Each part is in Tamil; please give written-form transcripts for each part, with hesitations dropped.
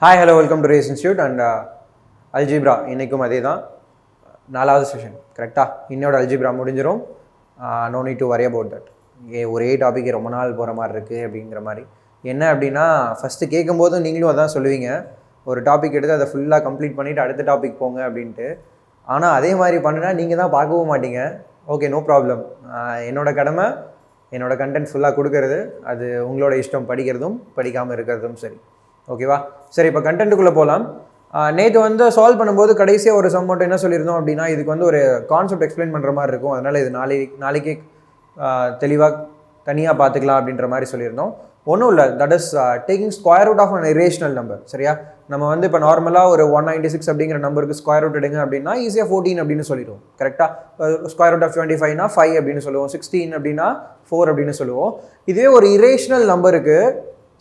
Hi hello welcome to Race Institute and algebra இன்றைக்கும் அதே தான் 4வது செஷன் கரெக்டாக. இன்னோட அல்ஜிப்ரா முடிஞ்சிடும். No need to worry about that. ஒரே டாபிக் ரொம்ப நாள் போகிற மாதிரி இருக்குது அப்படிங்கிற மாதிரி. என்ன அப்படின்னா ஃபஸ்ட்டு கேட்கும்போது நீங்களும் அதான் சொல்லுவீங்க, ஒரு டாபிக் எடுத்து அதை ஃபுல்லாக கம்ப்ளீட் பண்ணிவிட்டு அடுத்த டாபிக் போங்க அப்படின்ட்டு. ஆனால் அதே மாதிரி பண்ணுனா நீங்கள் தான் பார்க்கவும் மாட்டீங்க. Okay, no problem. என்னோட கடமை என்னோட கண்டென்ட் ஃபுல்லாக கொடுக்கறது, அது உங்களோட இஷ்டம், படிக்கிறதும் படிக்காமல் இருக்கிறதும் சரி. ஓகேவா? சரி, இப்போ கண்டென்ட்டுக்குள்ளே போகலாம். நேற்று வந்து சால்வ் பண்ணும்போது கடைசியாக ஒரு சம் மட்டும் என்ன சொல்லியிருந்தோம் அப்படின்னா, இதுக்கு வந்து ஒரு கான்செப்ட் எக்ஸ்பிளைன் பண்ணுற மாதிரி இருக்கும், அதனால் இது நாளைக்கே தெளிவாக தனியாக பார்த்துக்கலாம் அப்படின்ற மாதிரி சொல்லியிருந்தோம். ஒன்றும் இல்லை, that is taking square root of an irrational number. சரியா? நம்ம வந்து இப்போ நார்மலாக ஒரு 196 அப்படிங்கிற நம்பருக்கு ஸ்கொயர் ரூட் எடுங்க அப்படின்னா ஈஸியாக 14 அப்படின்னு சொல்லிடுவோம். கரெக்டாக? ஸ்கொயர் ரூட் ஆஃப் 25னா 5 அப்படின்னு சொல்லுவோம், 16 அப்படின்னா 4 அப்படின்னு சொல்லுவோம். இதுவே ஒரு இரேஷனல் நம்பருக்கு,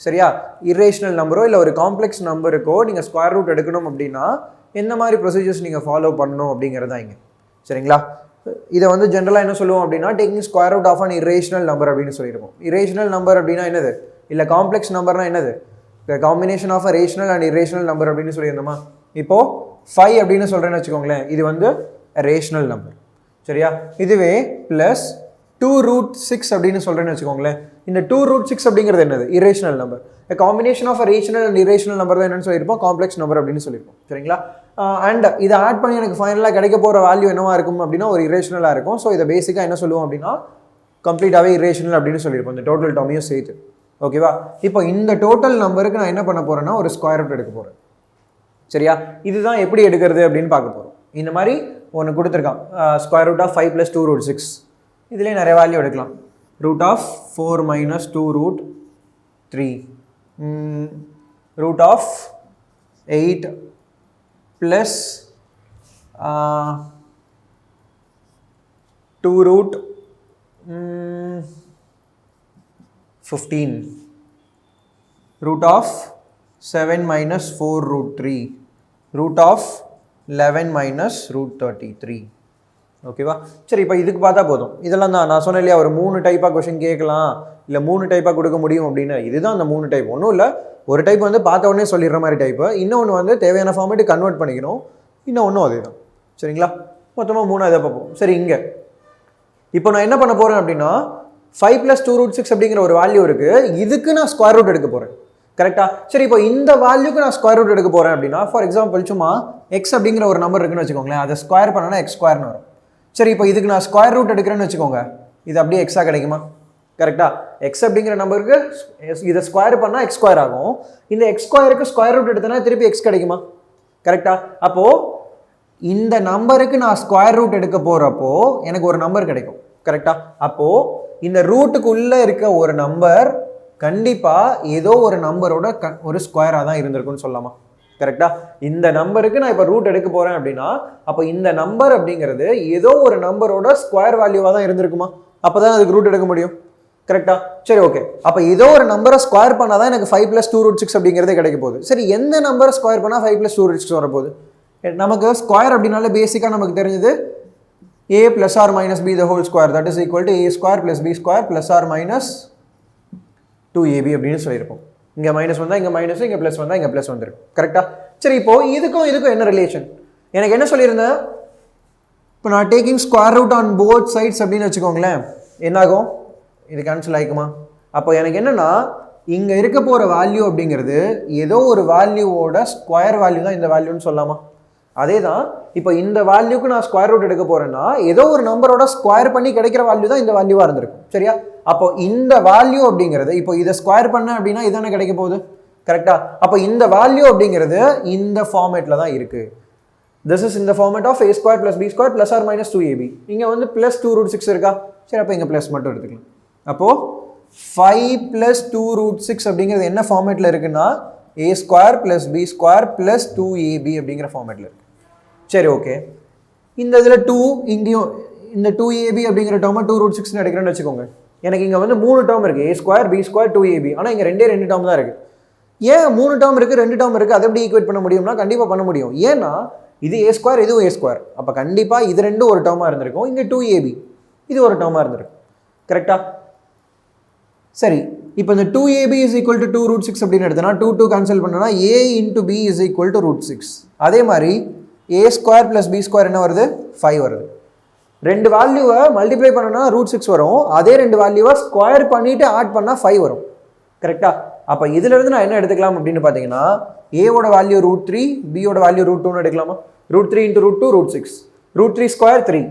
சரியா, இரேஷனல் நம்பரோ இல்லை ஒரு காம்ப்ளெக்ஸ் நம்பருக்கோ நீங்கள் ஸ்கொயர் ரூட் எடுக்கணும் அப்படின்னா எந்த மாதிரி ப்ரொசீஜர்ஸ் நீங்கள் ஃபாலோ பண்ணணும் அப்படிங்கிறது தான் இங்கே. சரிங்களா? இதை வந்து ஜென்ரலாக என்ன சொல்லுவோம் அப்படின்னா taking square root of an irrational number அப்படின்னு சொல்லியிருக்கோம். இரேஷனல் நம்பர் அப்படின்னா என்னது, இல்லை காம்ப்ளெக்ஸ் நம்பர்னா என்னது, combination of a rational and irrational number அப்படின்னு சொல்லியிருந்தோமா. இப்போது 5 அப்படின்னு சொல்கிறேன்னு வச்சுக்கோங்களேன், இது வந்து ரேஷனல் நம்பர். சரியா? இதுவே ப்ளஸ் 2√6 அப்படின்னு சொல்கிறேன்னு வச்சுக்கோங்களேன், இந்த 2√6 அப்படிங்கிறது என்னது, irrational number. Combination of rational and irrational number தான் என்னன்னு சொல்லியிருப்போம், காம்ப்ளெக்ஸ் நம்பர் அப்படின்னு சொல்லியிருப்போம். சரிங்களா? அண்ட் இதை ஆட் பண்ணி எனக்கு ஃபைனலாக கிடைக்க போகிற வேல்யூ என்னவா இருக்கும் அப்படின்னா ஒரு இரேஷனலாக இருக்கும். ஸோ இதை பேசிக்காக என்ன சொல்லுவோம் அப்படின்னா கம்ப்ளீட்டாகவே இரேஷனல் அப்படின்னு சொல்லியிருப்போம், இந்த டோட்டல் டேர்மையும் சேர்த்து. ஓகேவா? இப்போ இந்த டோட்டல் நம்பருக்கு நான் என்ன பண்ண போகிறேன்னா ஒரு ஸ்கொயர் ரூட் எடுக்க போகிறேன். சரியா? இதுதான் எப்படி எடுக்கிறது அப்படின்னு பார்க்க போகிறோம். இந்த மாதிரி ஒன்று கொடுத்துருக்கான், ஸ்கொயர் ரூட் ஆஃப் 5 + 2√6. இதுலேயே நிறைய வேல்யூ எடுக்கலாம். Root of 4 - 2√3, root of 8 + 2√15, root of 7 - 4√3, root of 11 - √33. ஓகேவா? சரி, இப்போ இதுக்கு பார்த்தா போதும். இதெல்லாம் தான் நான் சொன்னேன் இல்லையா, ஒரு 3 டைப்பாக கொஷின் கேட்கலாம், இல்லை 3 டைப்பாக கொடுக்க முடியும் அப்படின்னு. இதுதான் அந்த 3 டைப். ஒன்றும் இல்லை, ஒரு டைப் வந்து பார்த்த உடனே சொல்லிடுற மாதிரி டைப்பு, இன்னொன்று வந்து தேவையான ஃபார்மேட்டு கன்வெர்ட் பண்ணிக்கணும், இன்னொன்றும் அதே தான். சரிங்களா? மொத்தமாக 3 இதை பார்ப்போம். சரி, இங்கே இப்போ நான் என்ன பண்ண போகிறேன் அப்படின்னா 5 + 2√6 அப்படிங்கிற ஒரு வேல்யூ இருக்குது, இதுக்கு நான் ஸ்கொயர் ரூட் எடுக்க போகிறேன். கரெக்டாக? சரி, இப்போ இந்த வேல்யூக்கு நான் ஸ்கொயர் ரூட் எடுக்க போகிறேன் அப்படின்னா, ஃபார் எக்ஸாம்பிள் சும்மா எக்ஸ் அப்படிங்கிற ஒரு நம்பர் இருக்குன்னு வச்சுக்கோங்களேன், அதை ஸ்கொயர் பண்ணனா x² வரும். சரி, இப்போ இதுக்கு நான் ஸ்கொயர் ரூட் எடுக்கிறேன்னு வச்சுக்கோங்க, இது அப்படியே எக்ஸாக கிடைக்குமா? கரெக்டாக? எக்ஸ் அப்படிங்கிற நம்பருக்கு இதை ஸ்கொயர் பண்ணால் x² ஆகும். இந்த x² ஸ்கொயர் ரூட் எடுத்தனா திருப்பி எக்ஸ் கிடைக்குமா? கரெக்டாக? அப்போது இந்த நம்பருக்கு நான் ஸ்கொயர் ரூட் எடுக்க போகிறப்போ எனக்கு ஒரு நம்பர் கிடைக்கும். கரெக்டாக? அப்போது இந்த ரூட்டுக்குள்ளே இருக்க ஒரு நம்பர் கண்டிப்பாக ஏதோ ஒரு நம்பரோட ஒரு ஸ்கொயராக தான் இருந்திருக்குன்னு சொல்லலாமா? கரெக்டாக? இந்த நம்பருக்கு நான் இப்போ ரூட் எடுக்க போகிறேன் அப்படின்னா அப்போ இந்த நம்பர் அப்படிங்கிறது ஏதோ ஒரு நம்பரோட ஸ்கொயர் வேல்யூவாக தான் இருந்திருக்குமா? அப்போ தான் அதுக்கு ரூட் எடுக்க முடியும். கரெக்டாக? சரி, ஓகே. அப்போ ஏதோ ஒரு நம்பரை ஸ்கொயர் பண்ணால் தான் எனக்கு 5 + 2√6 அப்படிங்கிறதே கிடைக்க போகுது. சரி, எந்த நம்பரை ஸ்கொயர் பண்ணால் 5 + 2√6 வரப்போகுது? நமக்கு ஸ்கொயர் அப்படின்னாலே பேசிக்காக நமக்கு தெரிஞ்சது a + or - b the whole square, that is equal to a² + b² + or - 2ab அப்படின்னு சொல்லியிருப்போம். இங்கே மைனஸ் வந்தால் இங்கே மைனஸ், இங்கே ப்ளஸ் வந்தால் இங்கே ப்ளஸ் வந்துருக்கும். கரெக்டாக? சரி, இப்போது இதுக்கும் என்ன ரிலேஷன்? எனக்கு என்ன சொல்லியிருந்தேன், இப்போ நான் taking square root on both sides அப்படின்னு வச்சுக்கோங்களேன், என்னாகும், இது கேன்சல் ஆகிக்குமா? அப்போ எனக்கு என்னென்னா இங்கே இருக்க போகிற வேல்யூ அப்படிங்கிறது ஏதோ ஒரு வேல்யூவோட ஸ்கொயர் வேல்யூ தான் இந்த வேல்யூன்னு சொல்லலாமா? அதே தான். இப்போ இந்த வேல்யூக்கு நான் ஸ்கொயர் ரூட் எடுக்க போகிறேன்னா ஏதோ ஒரு நம்பரோட ஸ்கொயர் பண்ணி கிடைக்கிற வேல்யூ தான் இந்த வேல்யூவாக இருந்திருக்கும். சரியா? அப்போ இந்த வேல்யூ அப்படிங்கிறது இப்போ இதை ஸ்கொயர் பண்ண அப்படின்னா இதானே கிடைக்க போகுது. கரெக்டாக? அப்போ இந்த வேல்யூ அப்படிங்கிறது இந்த ஃபார்மேட்டில் தான் இருக்குது. திஸ் இஸ் இந்த format of a² + b² + or - 2ab. இங்கே வந்து + 2√6 இருக்கா? சரி, அப்போ இங்கே ப்ளஸ் மட்டும் எடுத்துக்கலாம். அப்போது 5 + 2√6 அப்படிங்கிறது என்ன ஃபார்மேட்டில் இருக்குன்னா a² + b² + 2ab அப்படிங்கிற ஃபார்மேட்டில் இருக்குது. சரி, ஓகே. இந்த இதில் 2 இங்கேயும் இந்த 2ab அப்படிங்கிற டேர்மை 2√6 எடுக்கிறேன்னு வச்சுக்கோங்க, எனக்கு இங்கே வந்து 3 டேர்ம் இருக்குது, a² b² 2ab. ஆனால் இங்கே 2 டேர்ம் தான் இருக்குது. ஏன் 3 டேர்ம் இருக்குது, 2 டேர்ம் இருக்குது, அதை எப்படி ஈக்குவேட் பண்ண முடியும்னா கண்டிப்பாக பண்ண முடியும். ஏன்னா இது a², இதுவும் a². அப்போ கண்டிப்பாக இது ரெண்டும் ஒரு டேர்மாக இருந்திருக்கும். இங்கே 2ab இது ஒரு டேர்மாக இருந்திருக்கும். கரெக்டாக? சரி, இப்போ இந்த 2ab is equal to 2 root 6 அப்படின்னு எடுத்தனா 2 கேன்சல் பண்ணனா a into b is equal to root 6. அதே மாதிரி a square plus b square என்ன வருது 5 வருது. ரெண்டு வேல்யூவை மல்டிப்ளை பண்ணனா ரூட் 6 வரும். அதே ரெண்டு வேல்யூவை ஸ்கொயர் பண்ணிட்டு ஆட் பண்ணா 5 வரும். கரெக்டா? அப்போ இதுல இருந்து நான் என்ன எடுத்துக்கலாம் அப்படின்னு பார்த்தீங்கன்னா a ஓட வேல்யூ ரூட் 3, b ஓட வேல்யூ ரூட் 2 னு எடுக்கலாமா? Root 3 into root 2 root 6. Root 3 square 3,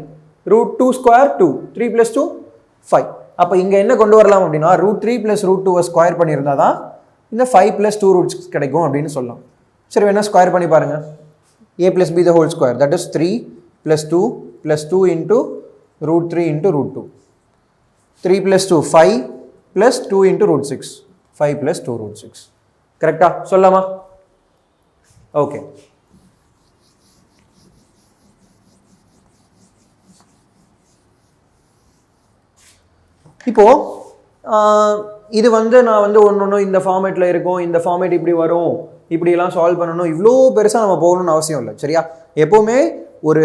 root 2 square 2, 3 plus 2 5. அப்போ இங்கே என்ன கொண்டு வரலாம் அப்படின்னா ரூட் 3 + ரூட் 2 ஸ்கொயர் பண்ணியிருந்தா தான் இந்த 5 + 2 ரூட் 6 கிடைக்கும் அப்படின்னு சொல்லலாம். சரி வேணா ஸ்கொயர் பண்ணி பாருங்க. a + b the whole square, that is 3 + 2 + 2 into root 3 into root 2. 3 + 2 5 + 2 into root 6. 5 + 2 root 6. கரெக்டா? சொல்லலாமா? ஓகே. இப்போ இது வந்து நான் வந்து ஒன்று இந்த ஃபார்மேட்டில் இருக்கும், இந்த ஃபார்மேட் இப்படி வரும், இப்படியெல்லாம் சால்வ் பண்ணணும், இவ்வளோ பெருசாக நம்ம போகணும்னு அவசியம் இல்லை. சரியா? எப்போவுமே ஒரு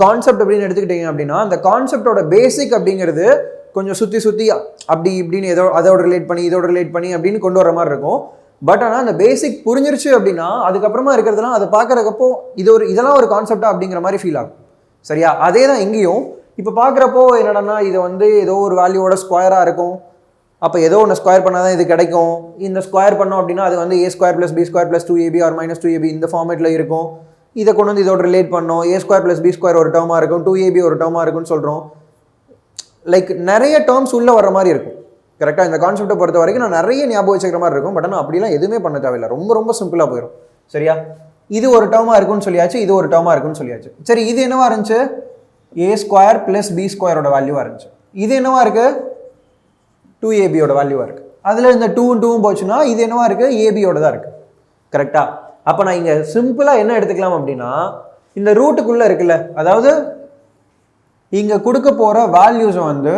கான்செப்ட் அப்படின்னு எடுத்துக்கிட்டிங்க அப்படின்னா அந்த கான்செப்டோட பேசிக் அப்படிங்கிறது கொஞ்சம் சுற்றி அப்படி இப்படின்னு அதோட ரிலேட் பண்ணி இதோட ரிலேட் பண்ணி அப்படின்னு கொண்டு வர மாதிரி இருக்கும். பட் ஆனால் அந்த பேசிக் புரிஞ்சிருச்சு அப்படின்னா அதுக்கப்புறமா இருக்கிறதுலாம் அதை பார்க்குறக்கப்போ இதெல்லாம் ஒரு கான்செப்டா அப்படிங்கிற மாதிரி ஃபீல் ஆகும். சரியா? அதே தான் இங்கேயும் இப்போ பார்க்குறப்போ என்னடனா இது வந்து ஏதோ ஒரு வேல்யூவோட ஸ்கொயராக இருக்கும். அப்போ ஏதோ ஒன்று ஸ்கொயர் பண்ணால் தான் இது கிடைக்கும். இந்த ஸ்கொயர் பண்ணோம் அப்படின்னா அது வந்து a² + b² + 2ab or -2ab இந்த ஃபார்மேட்டில் இருக்கும். இதை கொண்டு வந்து இதோட ரிலேட் பண்ணோம். a² + b² ஒரு டேர்மாக இருக்கும், 2ab ஒரு டேர்மாக இருக்கும்னு சொல்கிறோம். லைக் நிறைய டேர்ம்ஸ் உள்ளே வர மாதிரி இருக்கும். கரெக்டாக? இந்த கான்செப்டை பொறுத்த வரைக்கும் நான் நிறைய ஞாபகம் வச்சுக்கிற மாதிரி இருக்கும். பட் ஆனால் அப்படிலாம் எதுவுமே பண்ண தேவையில்லை. ரொம்ப சிம்பிளாக போயிடும். சரியா? இது ஒரு டேர்மாக இருக்குன்னு சொல்லியாச்சு, இது ஒரு டேர்மாக இருக்குன்னு சொல்லியாச்சு. சரி, இது என்னவா இருந்துச்சு? a² + b² வேல்யூவாக இருந்துச்சு. இது என்னவா இருக்குது? 2ab வேல்யூவாக இருக்குது. அதில் இந்த 2 போச்சுன்னா இது என்னவா இருக்குது? ab தான் இருக்குது. கரெக்டாக? அப்போ நான் இங்கே சிம்பிளாக என்ன எடுத்துக்கலாம் அப்படின்னா இந்த ரூட்டுக்குள்ளே இருக்குல்ல, அதாவது இங்கே கொடுக்க போகிற வேல்யூஸை வந்து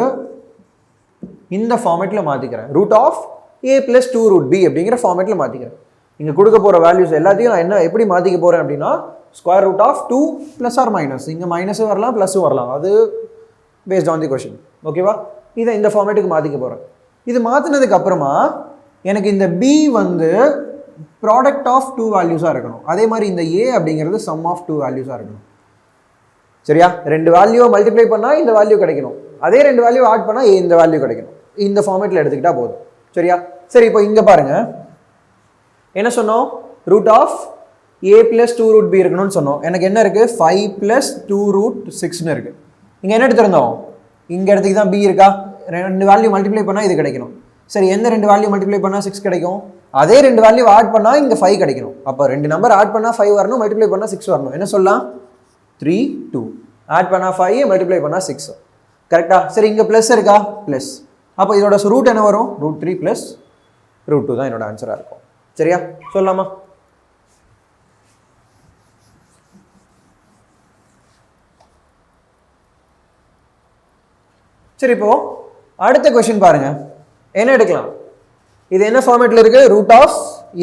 இந்த ஃபார்மேட்டில் மாற்றிக்கிறேன். Root of a + 2 root b அப்படிங்கிற ஃபார்மேட்டில் மாற்றிக்கிறேன். இங்கே கொடுக்க போகிற வேல்யூஸ் எல்லாத்தையும் நான் எப்படி மாற்றிக்க போகிறேன் அப்படின்னா √2 +or - இங்கே மைனஸும் வரலாம் ப்ளஸும் வரலாம், அது பேஸ்ட் ஆன் தி கொஷின். ஓகேவா? இதை இந்த ஃபார்மேட்டுக்கு மாற்றிக்க போகிறேன். இது மாற்றினதுக்கு அப்புறமா எனக்கு இந்த b வந்து ப்ராடக்ட் ஆஃப் 2 வேல்யூஸாக இருக்கணும். அதே மாதிரி இந்த a அப்படிங்கிறது சம் ஆஃப் 2 வேல்யூஸாக இருக்கணும். சரியா? ரெண்டு வேல்யூவை மல்டிப்ளை பண்ணால் இந்த வேல்யூ கிடைக்கணும், அதே ரெண்டு வேல்யூ ஆட் பண்ணால் இந்த வேல்யூ கிடைக்கணும். இந்த ஃபார்மேட்டில் எடுத்துக்கிட்டா போதும். சரியா? சரி, இப்போ இங்கே பாருங்கள் என்ன சொன்னோம்? Root of a + 2 root b இருக்கணும்னு சொன்னோம். எனக்கு என்ன இருக்குது? 5 + 2 root 6ன்னு இருக்குது. இங்கே என்ன எடுத்துருந்தோம்? இங்கே இடத்துக்கு தான் b இருக்கா? ரெண்டு வேல்யூ மல்டிப்ளை பண்ணால் இது கிடைக்கணும். சரி, எந்த ரெண்டு வேல்யூ மல்டிப்ளை பண்ணால் 6 கிடைக்கும்? அதே ரெண்டு வேல்யூ ஆட் பண்ணால் இங்கே 5 கிடைக்கணும். அப்போ ரெண்டு நம்பர் ஆட் பண்ணால் 5 வரணும், மல்டிப்ளை பண்ணால் 6 வரணும். என்ன சொல்லலாம்? 3 2 ஆட் பண்ணால் 5, மல்டிப்ளை பண்ணால் 6. கரெக்டா? சரி, இங்கே ப்ளஸ் இருக்கா? ப்ளஸ். அப்போ இதோட ரூட் என்ன வரும்? √3 + √2 தான் என்னோட ஆன்சராக இருக்கும். சரியா? சொல்லலாமா? சரி, இப்போ அடுத்த கொஸ்டின் பாருங்க. என்ன எடுக்கலாம்? இது என்ன ஃபார்மேட்டில் இருக்கு? Root of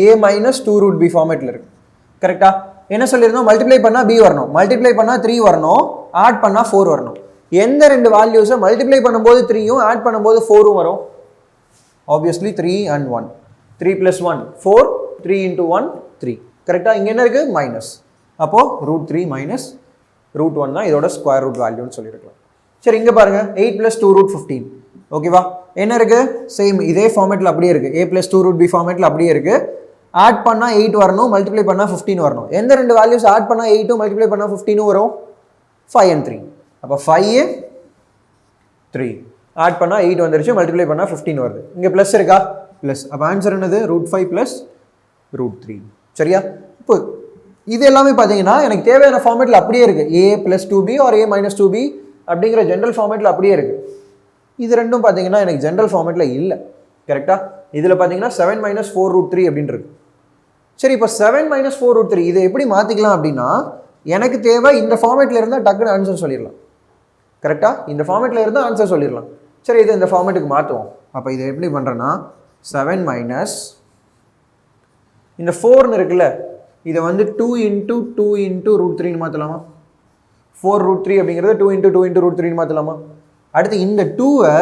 a - 2 root b ஃபார்மேட்டில் இருக்கு. கரெக்டா? என்ன சொல்லியிருந்தோம்? மல்டிப்ளை பண்ணால் b வரணும், மல்டிப்ளை பண்ணால் 3 வரணும், ஆட் பண்ணால் 4 வரணும். எந்த ரெண்டு வேல்யூஸை மல்டிப்ளை பண்ணும்போது 3யும் ஆட் பண்ணும்போது 4ம் வரும்? Obviously 3 and 1. 3 + 1 4, 3 × 1 3. கரெக்டாக? இங்கே என்ன இருக்குது? மைனஸ். அப்போது √3 - √1 தான் இதோட ஸ்கொயர் ரூட் வேல்யூன்னு சொல்லியிருக்கலாம். சரி, இங்கே பாருங்கள் 8 + 2 root 15. ஓகேவா? என்ன இருக்குது? சேம் இதே ஃபார்மேட்டில் அப்படியே இருக்குது. a + 2 root b ஃபார்மேட்டில் அப்படியே இருக்குது. ஆட் பண்ணால் 8 வரணும், மல்டிப்ளை பண்ணால் 15 வரணும். எந்த ரெண்டு வேல்யூஸ் ஆட் பண்ணால் 8ம் மல்டிப்ளை பண்ணால் 15ம் வரும்? 5 and 3. அப்போ 5 3 ஆட் பண்ணால் 8 வந்துருச்சு, மல்டிப்ளை பண்ணால் 15 வருது. இங்கே ப்ளஸ் இருக்கா? ப்ளஸ். அப்போ ஆன்சர் என்னது? √5 + √3. சரியா? இப்போ இது எல்லாமே பார்த்தீங்கன்னா எனக்கு தேவையான ஃபார்மேட்டில் அப்படியே இருக்குது. a + 2b or a - 2b அப்படிங்கிற ஜென்ரல் ஃபார்மேட்டில் அப்படியே இருக்குது. இது ரெண்டும் பார்த்தீங்கன்னா எனக்கு ஜென்ரல் ஃபார்மேட்டில் இல்லை. கரெக்டாக? இதில் பார்த்தீங்கன்னா 7 - 4 √3 அப்படின்றது. சரி, இப்போ 7 - 4 √3 இதை எப்படி மாற்றிக்கலாம் அப்படின்னா எனக்கு தேவை இந்த ஃபார்மேட்டில் இருந்தால் டக்குன்னு ஆன்சர் சொல்லிடலாம். கரெக்டாக? இந்த ஃபார்மேட்டில் இருந்தால் ஆன்சர் சொல்லிடலாம். சரி, இதை இந்த ஃபார்மேட்டுக்கு மாற்றுவோம். அப்போ இதை எப்படி பண்ணுறேன்னா 7 - இந்த 4ன்னு இருக்குல்ல, இதை வந்து 2 × 2 × √3ன்னு மாற்றலாமா? 4 √3 அப்படிங்கிறது 2 × 2 × √3ன்னு மாற்றலாமா? அடுத்து இந்த 2வை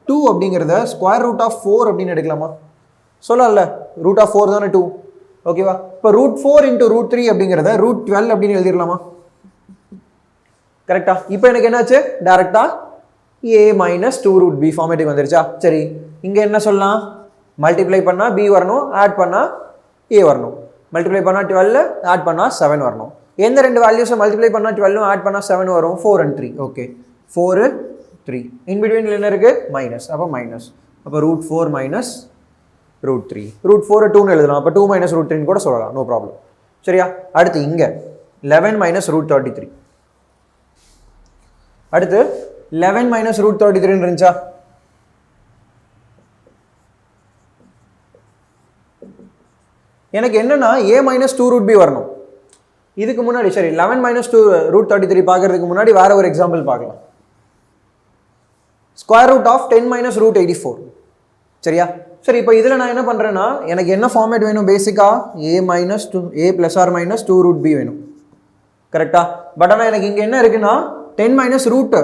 2 அப்படிங்கிறத ஸ்கொயர் ரூட் ஆஃப் 4 அப்படின்னு எடுக்கலாமா? சொல்லல ரூட் ஆஃப் 4 தானே 2. ஓகேவா? இப்போ ரூட் 4 இன்ட்டு ரூட் 3 அப்படிங்கிறத ரூட் 12 அப்படின்னு எழுதிடலாமா? கரெக்டா? இப்போ எனக்கு என்னாச்சு? டைரக்டா a மைனஸ் 2 ரூட் பி ஃபார்மேட்டுக்கு வந்துருச்சா? சரி, இங்கே என்ன சொல்லலாம்? மல்டிப்ளை பண்ணால் b வரணும், ஆட் பண்ணால் a வரணும். மல்டிப்ளை பண்ணால் 12, ஆட் பண்ணால் 7 வரணும். எந்த ரெண்டு வேல்யூஸை மல்டிப்ளை பண்ணால் 12 ஆட் பண்ணால் 7 வரும்? 4 and 3. ஓகே, 4, 3. இன்பிட்வீனில் என்ன இருக்குது? மைனஸ். அப்போ மைனஸ். அப்போ ரூட் 4 மைனஸ் ரூட் 3. ரூட் 4 2ன்னு எழுதலாம். அப்போ 2 மைனஸ் ரூட் 3 கூட சொல்லலாம், நோ ப்ராப்ளம். சரியா? அடுத்து இங்கே 11 மைனஸ் ரூட் 33. அடுத்து 11 மைனஸ் ரூட் 33 இருந்துச்சா? எனக்கு என்னன்னா a மைனஸ் 2 ரூட் பி வரணும். இதுக்கு முன்னாடி சரி 11 மைனஸ் 2 ரூட் 33 பார்க்கறதுக்கு முன்னாடி வேற ஒரு எக்ஸாம்பிள் பார்க்கலாம். Square root of 10 minus root 84. சரியா? சரி, இப்போ இதில் நான் என்ன பண்ணுறேன்னா எனக்கு என்ன ஃபார்மேட் வேணும்? பேசிக்காக a minus 2 a plus or minus 2 root b வேணும். கரெக்டா? பட் ஆனால் எனக்கு இங்கே என்ன இருக்குன்னா 10 minus root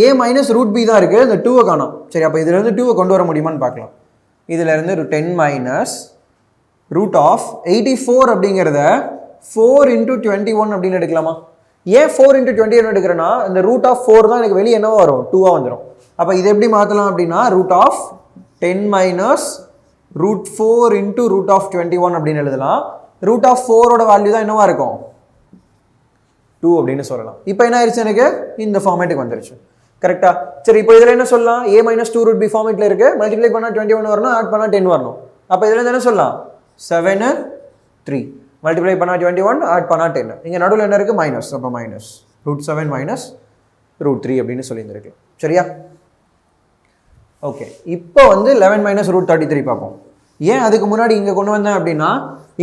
a minus root b தான் இருக்குது, இந்த 2வை காணும். சரி, அப்போ இதுலேருந்து 2வை கொண்டு வர முடியுமான்னு பார்க்கலாம். இதிலேருந்து 10 மைனஸ் ரூட் ஆஃப் 84 அப்படிங்கிறத 4 இன்ட்டு 21 அப்படின்னு எடுக்கலாமா? ஏன் 4 இன்ட்டு 21 எடுக்கிறேன்னா இந்த ரூட் ஆஃப் 4 தான் எனக்கு வெளியே என்னவோ வரும்? 2ஆக வந்துடும். அப்போ இதை எப்படி மாற்றலாம் அப்படின்னா root of 10 minus root 4 into root of 21 அப்படின்னு எழுதலாம். ரூட் ஆஃப் 4ஓட வேல்யூ தான் என்னவா இருக்கும்? 2 அப்படின்னு சொல்லலாம். இப்போ என்ன ஆயிடுச்சு? எனக்கு இந்த ஃபார்மேட்டுக்கு வந்துருச்சு. கரெக்டா? சரி, இப்போ இதில் என்ன சொல்லலாம்? a மைனஸ் 2 ரூட் பி ஃபார்மேட்டில் இருக்குது. மல்டிப்ளை பண்ணால் 21 வரணும், ஆட் பண்ணால் 10 வரணும். அப்போ இதில் என்ன சொல்லலாம்? 7, 3. மல்டிப்ளை பண்ணால் 21, ஆட் பண்ணால் 10. இங்கே நடுவில் என்ன இருக்குது? மைனஸ். அப்போ மைனஸ் ரூட் 7 மைனஸ் ரூட் 3 அப்படின்னு சொல்லியிருந்திருக்கு. சரியா? ஓகே, இப்போ வந்து 11 மைனஸ் ரூட் 33 பார்ப்போம். ஏன் அதுக்கு முன்னாடி இங்கே கொண்டு வந்தேன் அப்படின்னா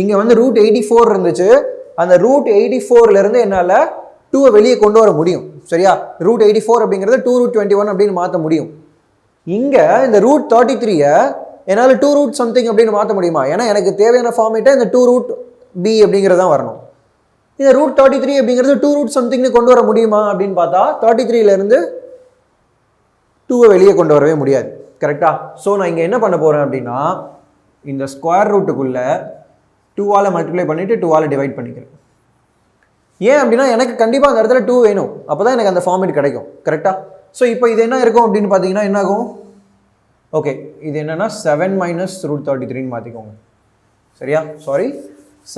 இங்கே வந்து ரூட் 84 இருந்துச்சு. அந்த ரூட் 84லேருந்து என்னால் 2வை வெளியே கொண்டு வர முடியும். சரியா? ரூட் 84 அப்படிங்கிறது 2 ரூட் 21 அப்படின்னு மாற்ற முடியும். இங்கே இந்த ரூட் 33யை என்னால் 2 ரூட் சம்திங் அப்படின்னு மாற்ற முடியுமா? ஏன்னா எனக்கு தேவையான ஃபார்மேட்டை இந்த 2 ரூட் பி அப்படிங்கிறதான் வரணும். இந்த ரூட் 33 அப்படிங்கிறது 2 ரூட் சம்திங்னு கொண்டு வர முடியுமா அப்படின்னு பார்த்தா 33லேருந்து 2வை வெளியே கொண்டு வரவே முடியாது. கரெக்டா? ஸோ நான் இங்கே என்ன பண்ண போகிறேன் அப்படின்னா இந்த ஸ்கொயர் ரூட்டுக்குள்ளே 2ஆல் மல்டிப்ளை பண்ணிவிட்டு 2ஆல் டிவைட் பண்ணிக்கிறேன். ஏன் அப்படின்னா எனக்கு கண்டிப்பாக அந்த இடத்துல 2 வேணும். அப்போ தான் எனக்கு அந்த ஃபார்மேட் கிடைக்கும். கரெக்டாக? ஸோ இப்போ இது என்ன இருக்கும் அப்படின்னு பார்த்தீங்கன்னா என்ன ஆகும்? ஓகே, இது என்னென்னா 7 மைனஸ் ரூட் 33ன்னு மாற்றிக்கோங்க. சரியா? சாரி,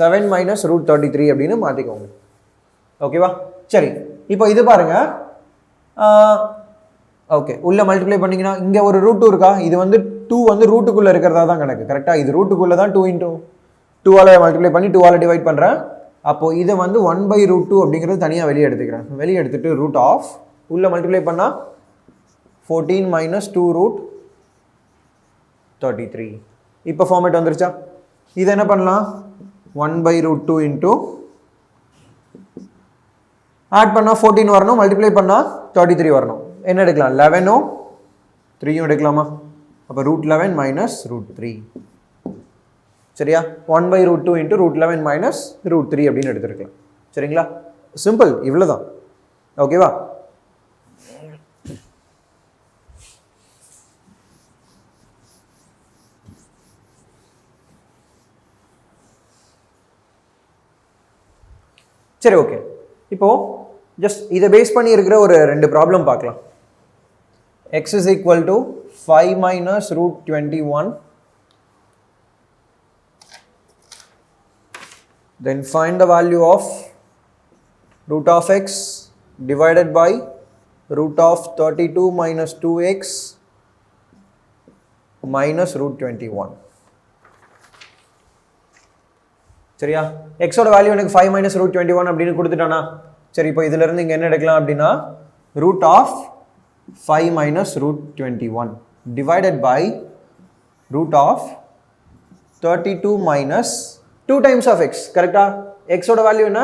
7 மைனஸ் ரூட் 33 அப்படின்னு மாற்றிக்கோங்க. ஓகேவா? சரி, இப்போ இது பாருங்கள். ஓகே, உள்ளே மல்டிப்ளை பண்ணிங்கன்னா இங்கே ஒரு ரூட் 2 இருக்கா? இது வந்து 2 வந்து ரூட்டுக்குள்ளே இருக்கிறதா தான் கணக்கு. கரெக்டாக? இது ரூட்டுக்குள்ளே தான் 2 இன்ட்டு 2ஆல் மல்டிப்ளை பண்ணி 2ஆல் டிவைட் பண்ணுறேன். அப்போது இதை வந்து 1/√2 அப்படிங்கிறது தனியாக வெளியே எடுத்துக்கிறேன். வெளியே எடுத்துகிட்டு ரூட் ஆஃப் உள்ளே மல்டிப்ளை பண்ணால் 14 மைனஸ் 2 ரூட் 33. இப்போ ஃபார்மேட் வந்துருச்சா? இது என்ன பண்ணலாம்? 1/√2 இன்ட்டு ஆட் பண்ணால் 14 வரணும், மல்டிப்ளை பண்ணால் 33 வரணும். என்ன எடுக்கலாம்? 11ம் 3யும் எடுக்கலாமா? அப்போ ரூட் 11 மைனஸ் ரூட் 3. சரியா? 1/√2 இன்ட்டு ரூட் 11 மைனஸ் ரூட் 3 அப்படின்னு எடுத்துருக்கலாம். சரிங்களா? சிம்பிள், இவ்வளோ தான். ஓகேவா? சரி, ஓகே. இப்போது ஜஸ்ட் இதை பேஸ் பண்ணி இருக்கிற ஒரு 2 ப்ராப்ளம் பார்க்கலாம். x is equal to 5 minus root 21. Then find the value of root of x divided by root of 32 minus 2x minus root 21. சரியா? எக்ஸோட வேல்யூ எனக்கு 5 மைனஸ் ரூட் 21 அப்படின்னு கொடுத்துட்டானா? சரி, இப்போ இதிலிருந்து இங்கே என்ன எடுக்கலாம் அப்படின்னா root of 5 minus root 21 divided by root of 32 minus 2 times of x. கரெக்டா? எக்ஸோட வேல்யூ என்ன?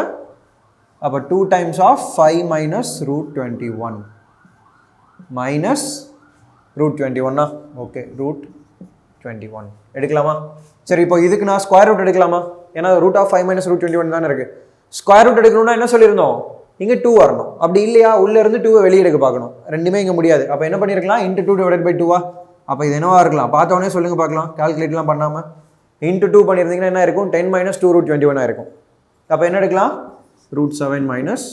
அப்போ 2 times of 5 minus root 21 minus root 21. Okay, root 21 எடுக்கலாமா? சரி, இப்போ இதுக்கு நான் ஸ்கொயர் ரூட் எடுக்கலாமா? ஏன்னா ரூட் ஆஃப் 5 மைனஸ் ரூட் 21 தானே இருக்குது. ஸ்கொயர் ரூட் எடுக்கணும்னா என்ன சொல்லியிருந்தோம்? இங்கே 2 வரணும். அப்படி இல்லையா உள்ளேருந்து 2வை வெளியே எடுக்க பார்க்கணும். ரெண்டுமே இங்கே முடியாது. அப்போ என்ன பண்ணியிருக்கலாம்? இன்ட்டு 2 டிவைடட் பை 2வா? அப்போ இது என்னவா இருக்கலாம்? பார்த்த உடனே சொல்லுங்க பார்க்கலாம், கால்குலேட்லாம் பண்ணாமல். இன்ட்டு 2 பண்ணியிருந்தீங்கன்னா என்ன இருக்கும்? 10 மைனஸ் 2 ரூட் 21 இருக்கும். அப்போ என்ன எடுக்கலாம்? ரூட் 7 மைனஸ்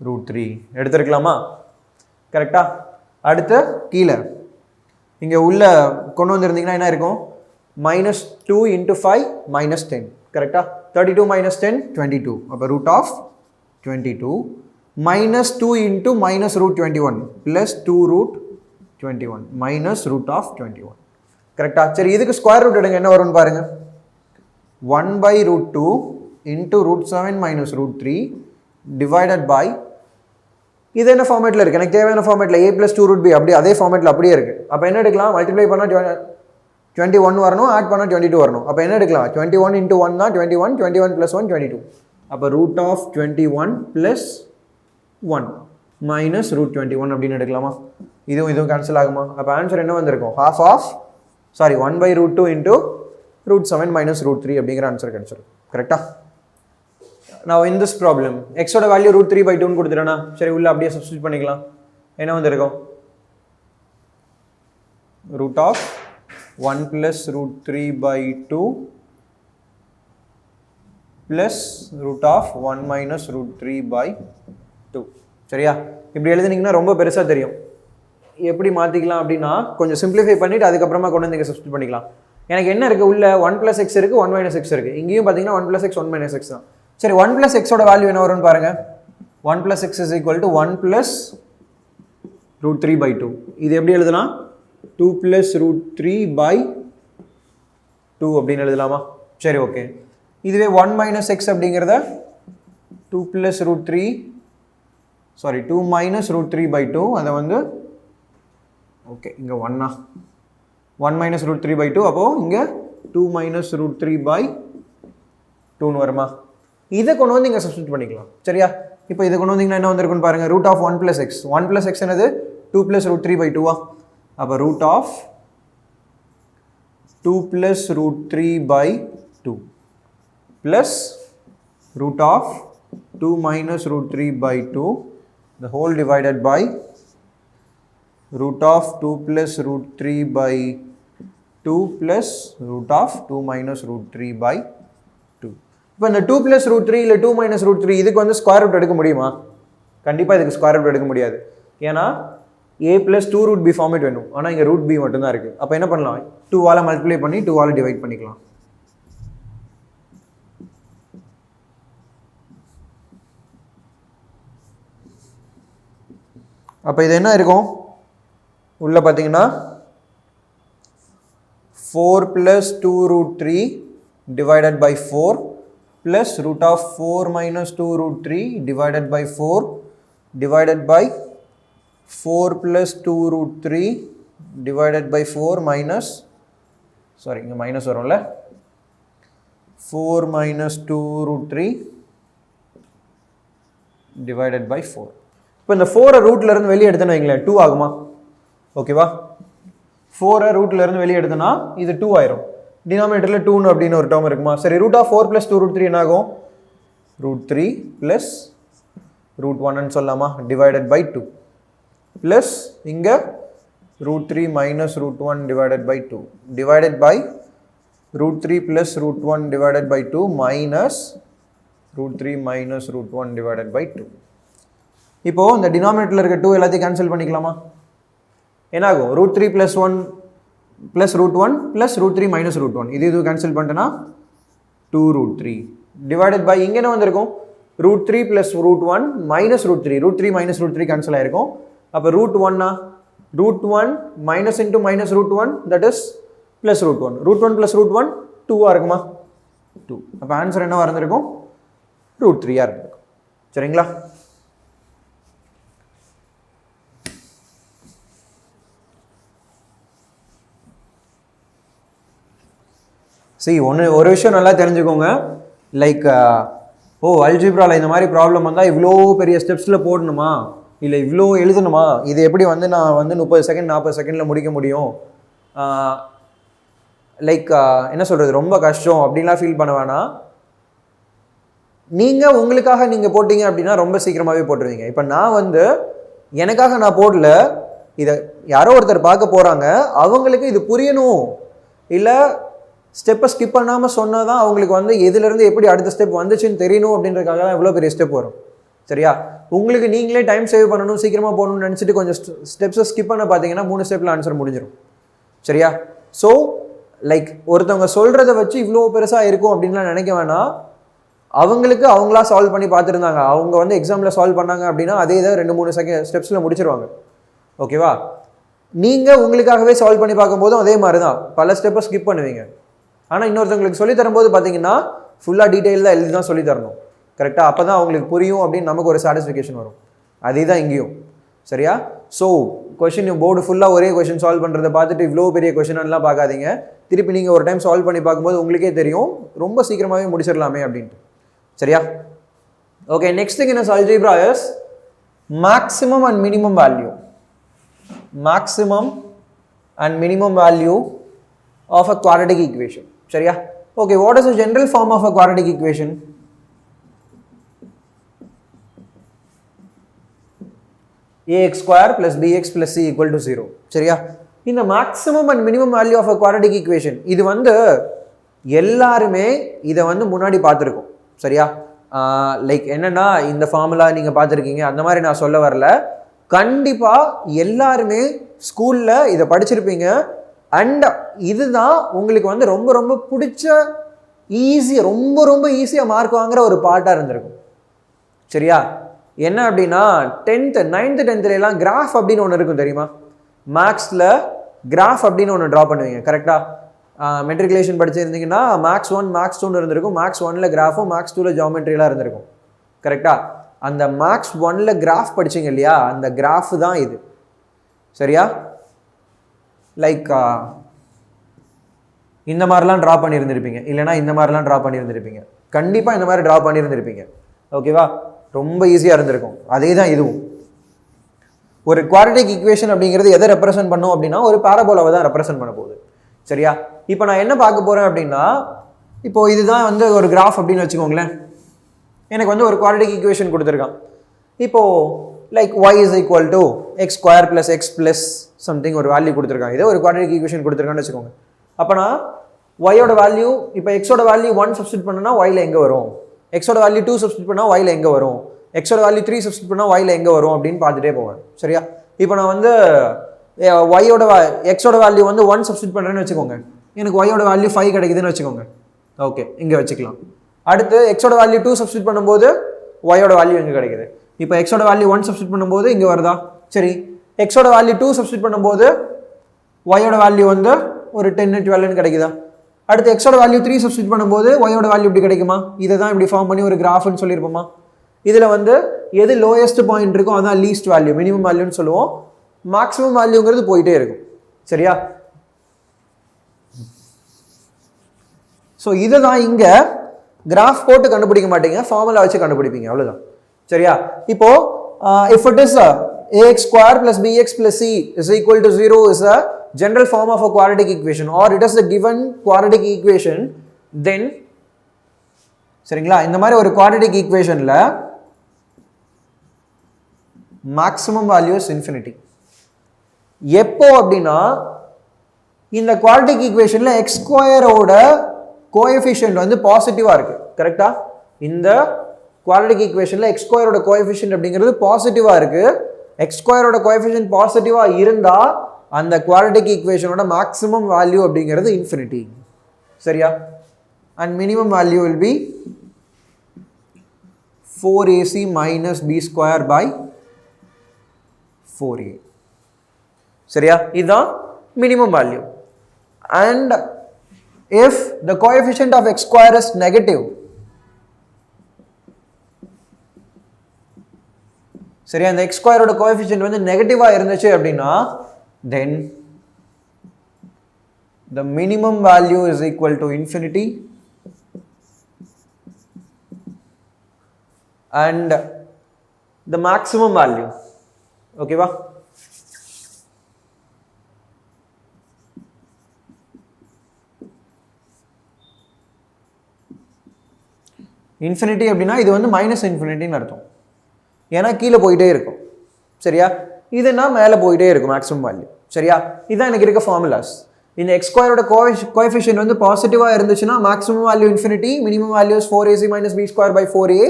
ரூட் 3 எடுத்துருக்கலாமா? கரெக்டா? அடுத்து கீழே இங்கே உள்ள கொண்டு வந்திருந்தீங்கன்னா என்ன இருக்கும்? Minus 2 into 5 minus 10. கரெக்டா? 32 மைனஸ் 10 22. அப்போ root of 22 minus 2 into minus root 21 plus 2 root 21 minus root of 21. கரெக்டா? சரி, இதுக்கு ஸ்கொயர் ரூட் எடுங்க, என்ன வரும்னு பாருங்க. 1 by root 2 into root 7 minus root 3 divided by, இது என்ன ஃபார்மேட்டில் இருக்குது? எனக்கு தேவையான ஃபார்மேட்டில் a ப்ளஸ் 2 ரூட் பி அப்படியே அதே ஃபார்மேட்டில் அப்படியே இருக்குது. அப்போ என்ன எடுக்கலாம்? மல்டிப்ளை பண்ணால் 21 வரணும், ஆட் பண்ணால் 22 வரணும். அப்போ என்ன எடுக்கலாம்? 21 இன்ட்டு 1 தான் 21, 21 ப்ளஸ் 1 22. அப்போ root of 21 plus 1 minus root 21 அப்படின்னு எடுக்கலாமா? இதுவும் கேன்சல் ஆகுமா? அப்போ ஆன்சர் என்ன வந்திருக்கும்? Half of 1 by root 2 into root 7 minus root 3 அப்படிங்கிற ஆன்சர் கிடைச்சிருக்கும். கரெக்டா? நான் in this problem எக்ஸோட வேல்யூ ரூட் 3 பை 2 கொடுத்துட்டேன்னா சரி, உள்ள அப்படியே சப்ஸ்டியூட் பண்ணிக்கலாம். என்ன வந்திருக்கும்? Root of 1 plus root 3 by 2 plus root of 1 minus root 3 by 2. சரியா? இப்படி எழுதுனீங்கன்னா ரொம்ப பெருசாக தெரியும். எப்படி மாற்றிக்கலாம் அப்படின்னா கொஞ்சம் சிம்பிளிஃபை பண்ணிவிட்டு அதுக்கப்புறமா கொண்டு வந்து இங்கே சப்ஸ்டியூட் பண்ணிக்கலாம். எனக்கு என்ன இருக்குது? உள்ள 1 ப்ளஸ் எக்ஸ் இருக்குது, 1 மைனஸ் எக்ஸ் இருக்குது. இங்கேயும் பார்த்தீங்கன்னா 1 ப்ளஸ் எக்ஸ் 1 மைனஸ் எக்ஸ் தான். சரி, 1 ப்ளஸ் எக்ஸோட வேல்யூ என்ன வரும்னு பாருங்கள். 1 plus x is equal to 1 plus root 3 by 2. இது எப்படி எழுதலாம்? 2 ப்ளஸ் ரூட் 3 பை 2 அப்படின்னு எழுதலாமா? சரி, ஓகே. இதுவே 1 மைனஸ் எக்ஸ் அப்படிங்கிறத 2 plus root 3 2 minus root 3 by 2, அதை வந்து ஓகே இங்கே 1 1 மைனஸ் ரூட் 3 பை 2, அப்போது இங்கே 2 மைனஸ் ரூட் 3 பை 2ன்னு வருமா? இதை கொண்டு வந்து இங்கே சப்ஸ்டியூட் பண்ணிக்கலாம். சரியா? இப்போ இதை கொண்டு வந்தீங்கன்னா என்ன வந்திருக்குன்னு பாருங்கள். Root of 1 plus x, 1 plus x என்னது? 2 ப்ளஸ் ரூட் 3 பை 2வா? அப்போ root of 2 plus root 3 by 2 plus root of 2 minus root 3 by 2 the whole divided by root of 2 plus root 3 by 2 plus root of 2 minus root 3 by 2. இப்போ இந்த 2 plus root 3 இல்லை 2 minus root 3 இதுக்கு வந்து ஸ்கொயர் ரூட் எடுக்க முடியுமா? கண்டிப்பாக இதுக்கு ஸ்கொயர் ரூட் எடுக்க முடியாது. ஏன்னா a plus 2 root b format வேணும். ஆனால் இங்கே ரூட் b மட்டும்தான் இருக்குது. அப்போ என்ன பண்ணலாம்? 2ஆல் மல்டிப்ளை பண்ணி 2ஆல் டிவைட் பண்ணிக்கலாம். அப்போ இது என்ன இருக்கும்? உள்ளே பார்த்தீங்கன்னா 4 plus 2 root 3 divided by 4 plus root of 4 minus 2 root 3 divided by 4 divided by 4 plus 2 root 3 divided by 4 minus இங்கே மைனஸ் வரும்ல, 4 மைனஸ் 2 ரூட் 3 டிவைடட் பை 4. இப்போ இந்த 4 ரூட்ல இருந்து வெளியே எடுத்தேன்னு வைங்களேன், 2 ஆகுமா? ஓகேவா? 4 ரூட்ல இருந்து வெளியே எடுத்தனா இது 2 ஆயிரும். டினாமினேட்டரில் 2 அப்படின்னு ஒரு டேர்ம் இருக்குமா? சரி, ரூட் ஆஃப் 4 ப்ளஸ் 2 ரூட் 3 என்ன ஆகும்? ரூட் 3 ப்ளஸ் ரூட் 1ன்னு சொல்லலாமா? டிவைடட் பை 2 ப்ளஸ் இங்கே root 3 minus root 1 divided by 2 divided by root 3 plus root 1 divided by 2 minus root 3 minus root 1 divided by 2. இப்போது இந்த டினாமினேட்டரில் இருக்க 2 எல்லாத்தையும் கேன்சல் பண்ணிக்கலாமா? என்னாகும்? Root 3 plus 1 plus root 1 plus root 3 minus root 1, இது கேன்சல் பண்ணிட்டேன்னா 2 ரூட் 3 டிவைடட் பை இங்கே என்ன வந்திருக்கும்? Root 3 plus root 1 minus root 3, root 3 minus root 3 cancel ஆகிருக்கும். அப்போ ரூட் 1னா root 1 minus into minus root 1 that is plus root 1, root 1 plus root 1 2ஆக இருக்குமா? 2. அப்போ ஆன்சர் என்ன இருந்திருக்கும்? ரூட் 3ஆக இருந்திருக்கும். சரிங்களா? ஒரு விஷயம் நல்லா தெரிஞ்சுக்கோங்க. லைக் அல்ஜிப்ராவில் இந்த மாதிரி ப்ராப்ளம் வந்தால் இவ்வளோ பெரிய ஸ்டெப்ஸில் போடணுமா, இல்லை இவ்வளோ எழுதணுமா, இது எப்படி வந்து நான் வந்து 30 செகண்ட் 40 செகண்டில் முடிக்க முடியும், லைக் என்ன சொல்கிறது, ரொம்ப கஷ்டம் அப்படின்லாம் ஃபீல் பண்ண வேணாம். நீங்கள் உங்களுக்காக நீங்கள் போட்டிங்க அப்படின்னா ரொம்ப சீக்கிரமாகவே போட்டுருவீங்க. இப்போ நான் வந்து எனக்காக நான் போடல, இதை யாரோ ஒருத்தர் பார்க்க போகிறாங்க, அவங்களுக்கு இது புரியணும், இல்லை ஸ்டெப்பை ஸ்கிப் பண்ணாமல் சொன்னால் தான் அவங்களுக்கு வந்து எதுலேருந்து எப்படி அடுத்த ஸ்டெப் வந்துச்சுன்னு தெரியணும் அப்படின்றதுக்காக தான் இவ்வளோ பெரிய ஸ்டெப் வரும். சரியா? உங்களுக்கு நீங்களே டைம் சேவ் பண்ணணும், சீக்கிரமாக போகணும்னு நினச்சிட்டு கொஞ்சம் ஸ்டெப்ஸை ஸ்கிப் பண்ண பார்த்தீங்கன்னா 3 ஸ்டெப்பில் ஆன்சர் முடிஞ்சிடும். சரியா? ஸோ லைக் ஒருத்தவங்க சொல்கிறத வச்சு இவ்வளோ பெருசாக இருக்கும் அப்படின்லாம் நினைக்க வேணாம். அவங்களுக்கு அவங்களா சால்வ் பண்ணி பார்த்துருந்தாங்க, அவங்க வந்து எக்ஸாமில் சால்வ் பண்ணாங்க அப்படின்னா அதே தான் 2-3 ஸ்டெப்ஸில் முடிச்சிருவாங்க. ஓகேவா? நீங்கள் உங்களுக்காகவே சால்வ் பண்ணி பார்க்கும்போதும் அதே மாதிரி தான் பல ஸ்டெப்பை ஸ்கிப் பண்ணுவீங்க. ஆனால் இன்னொருத்தவங்களுக்கு சொல்லி தரும்போது பார்த்தீங்கன்னா ஃபுல்லாக டீட்டெயிலாக எழுதி தான் சொல்லி தரணும். கரெக்டாக? அப்போ தான் அவங்களுக்கு புரியும் அப்படின்னு நமக்கு ஒரு சாட்டிஸ்ஃபிகேஷன் வரும். அதே தான் இங்கேயும். சரியா? ஸோ கொஷின் போர்டு ஃபுல்லாக ஒரே கொஷின் சால்வ் பண்ணுறதை பார்த்துட்டு இவ்வளோ பெரிய கொஷின்லாம் பார்க்காதீங்க. திருப்பி நீங்கள் ஒரு டைம் சால்வ் பண்ணி பார்க்கும்போது உங்களுக்கே தெரியும் ரொம்ப சீக்கிரமாகவே முடிச்சிடலாமே அப்படின்ட்டு. சரியா? Okay, next thing in algebra is maximum and minimum value. Maximum and minimum value of a quadratic equation. சரியா? Okay, what is the general form of a quadratic equation? ax square plus bx plus c equal to 0. சரியா? இந்த maximum and minimum value of a quadratic equation இது வந்து எல்லாருமே இதை வந்து முன்னாடி பார்த்துருக்கோம். சரியா? லைக் என்னன்னா இந்த ஃபார்முலா நீங்கள் பார்த்துருக்கீங்க, அந்த மாதிரி நான் சொல்ல வரல. கண்டிப்பாக எல்லாருமே ஸ்கூலில் இதை படிச்சிருப்பீங்க. அண்ட் இதுதான் உங்களுக்கு வந்து ரொம்ப ரொம்ப பிடிச்ச ரொம்ப ரொம்ப ஈஸியாக மார்க் வாங்குற ஒரு பார்ட்டாக இருந்திருக்கும். சரியா? என்ன அப்படின்னா 10th 9th 10th கிராஃப் அப்படின்னு ஒன்று இருக்கும் தெரியுமா? மேக்ஸில் கிராஃப் அப்படின்னு ஒன்று ட்ரா பண்ணுவீங்க. கரெக்டாக? மெட்ரிகுலேஷன் படிச்சிருந்தீங்கன்னா மேக்ஸ் 1 மேக்ஸ் 2 இருந்திருக்கும். மேக்ஸ் 1ல் கிராஃபும் மேக்ஸ் 2ல் ஜியோமெட்ரிலாம் இருந்திருக்கும். கரெக்டாக? அந்த மேக்ஸ் 1ல் கிராஃப் படிச்சிங்க இல்லையா, அந்த கிராஃப் தான் இது. சரியா? லைக் இந்த மாதிரிலாம் ட்ரா பண்ணியிருந்திருப்பீங்க, இல்லைனா இந்த மாதிரிலாம் ட்ரா பண்ணியிருந்திருப்பீங்க. கண்டிப்பாக இந்த மாதிரி ட்ரா பண்ணியிருந்திருப்பீங்க. ஓகேவா? ரொம்ப ஈஸியாக இருந்திருக்கும். அதே தான் இதுவும். ஒரு குவாட்ரேட்டிக் ஈக்குவேஷன் அப்படிங்கிறது எதை ரெப்ரசென்ட் பண்ணும் அப்படின்னா ஒரு பாரபோலாவை தான் ரெப்ரசென்ட் பண்ண போகுது. சரியா? இப்போ நான் என்ன பார்க்க போகிறேன் அப்படின்னா, இப்போது இதுதான் வந்து ஒரு கிராஃப் அப்படின்னு வச்சுக்கோங்களேன். எனக்கு வந்து ஒரு குவாட்ரேட்டிக் ஈக்குவேஷன் கொடுத்துருக்கான். இப்போது like y is equal to x square plus x plus something ஒரு வேல்யூ கொடுத்துருக்காங்க. இதே ஒரு குவாட்ரேட்டிக் ஈக்குவேஷன் கொடுத்துருக்கான்னு வச்சுக்கோங்க. அப்போ நான் y-ஓட வேல்யூ, இப்போ x-ஓட வேல்யூ 1 சப்ஸ்டிட் பண்ணனா y-ல எங்கே வரும், x-ஓட வேல்யூ 2 சப்ஸ்டிட் பண்ணால் y-ல எங்கே வரும், x-ஓட வேல்யூ 3 சப்ஸ்டிட் பண்ணால் y-ல எங்கே வரும் அப்படின்னு பார்த்துட்டே போவேன். சரியா? இப்போ நான் வந்து x-ஓட வேல்யூ வந்து 1 சப்ஸ்டிட் பண்ணுறேன்னு வச்சுக்கோங்க. எனக்கு y-ஓட வேல்யூ 5 கிடைக்குதுன்னு வச்சுக்கோங்க. ஓகே, இங்கே வச்சுக்கலாம். அடுத்து x-ஓட வேல்யூ 2 சப்ஸ்டிட் பண்ணும்போது y-ஓட வேல்யூ எங்கே கிடைக்குது? இப்போ x-ஓட வேல்யூ 1 சப்ஸ்டிட் பண்ணும்போது இங்கே வருதா? சரி, x-ஓட வேல்யூ 2 சப்ஸ்டிட் பண்ணும்போது y-ஓட வேல்யூ வந்து ஒரு 10 12 கிடைக்குதா? அடுத்து x-ஓட வேல்யூ 3 சப்ஸ்டிட் பண்ணும்போது y-ஓட வேல்யூ இப்படி கிடைக்குமா? இதை தான் இப்படி ஃபார்ம் பண்ணி ஒரு கிராஃப்னு சொல்லியிருப்போமா? இதில் வந்து எது லோயஸ்ட் பாயிண்ட் இருக்கும் அதான் லீஸ்ட் வேல்யூ, மினிமம் வேல்யூன்னு சொல்லுவோம். மேக்ஸிமம் வேல்யூங்கிறது போயிட்டே இருக்கும். சரியா? ஸோ இதை தான் இங்கே கிராஃப் போட்டு கண்டுபிடிக்க மாட்டீங்க, ஃபார்முலா வச்சு கண்டுபிடிப்பீங்க. அவ்வளோதான். சரியா? இப்போ if it is ax square plus bx plus c is equal to 0 is a general form of a quadratic equation or it is the given quadratic equation, then சரிங்களா, இந்த மாதிரி ஒரு quadratic equationல maximum value is infinity. எப்போ அப்படின்னா இந்த quadratic equationல x square ஓட கோஎஃபிஷியன்ட் வந்து பாசிட்டிவா இருக்கு. கரெக்டா? இந்த குவாட்ரேட்டிக் ஈக்குவேஷன்ல x ஸ்கொயரோட கோஎஃபிஷியன்ட் அப்படிங்கிறது பாசிட்டிவா இருக்கு. x ஸ்கொயரோட கோஎஃபிஷியன்ட் பாசிட்டிவா இருந்தா அந்த குவாட்ரேட்டிக் ஈக்குவேஷனோட மேக்ஸிமம் வேல்யூ அப்படிங்கிறது இன்ஃபினிட்டி. சரியா? And minimum value will be 4ac minus b square by 4a. சரியா? இதுதான் minimum value. And if the coefficient of x square is negative, சரியா, இந்த x square ஓட coefficient வந்து நெகட்டிவா இருந்துச்சு அப்படின்னா then the minimum value is equal to infinity and the maximum value. ஓகேவா? இன்ஃபினிட்டி அப்படின்னா இது வந்து மைனஸ் இன்ஃபினிட்டின்னு அர்த்தம். ஏன்னா கீழே போயிட்டே இருக்கும். சரியா? இதுனா மேலே போயிட்டே இருக்கும் மேக்ஸிமம் வேல்யூ. சரியா? இதுதான் எனக்கு இருக்க ஃபார்முலாஸ். இந்த எக்ஸ் ஸ்கொயரோட கோஎஃபிஷியன்ட் வந்து பாசிட்டிவாக இருந்துச்சுன்னா maximum value infinity, minimum values 4ac - b²/4a.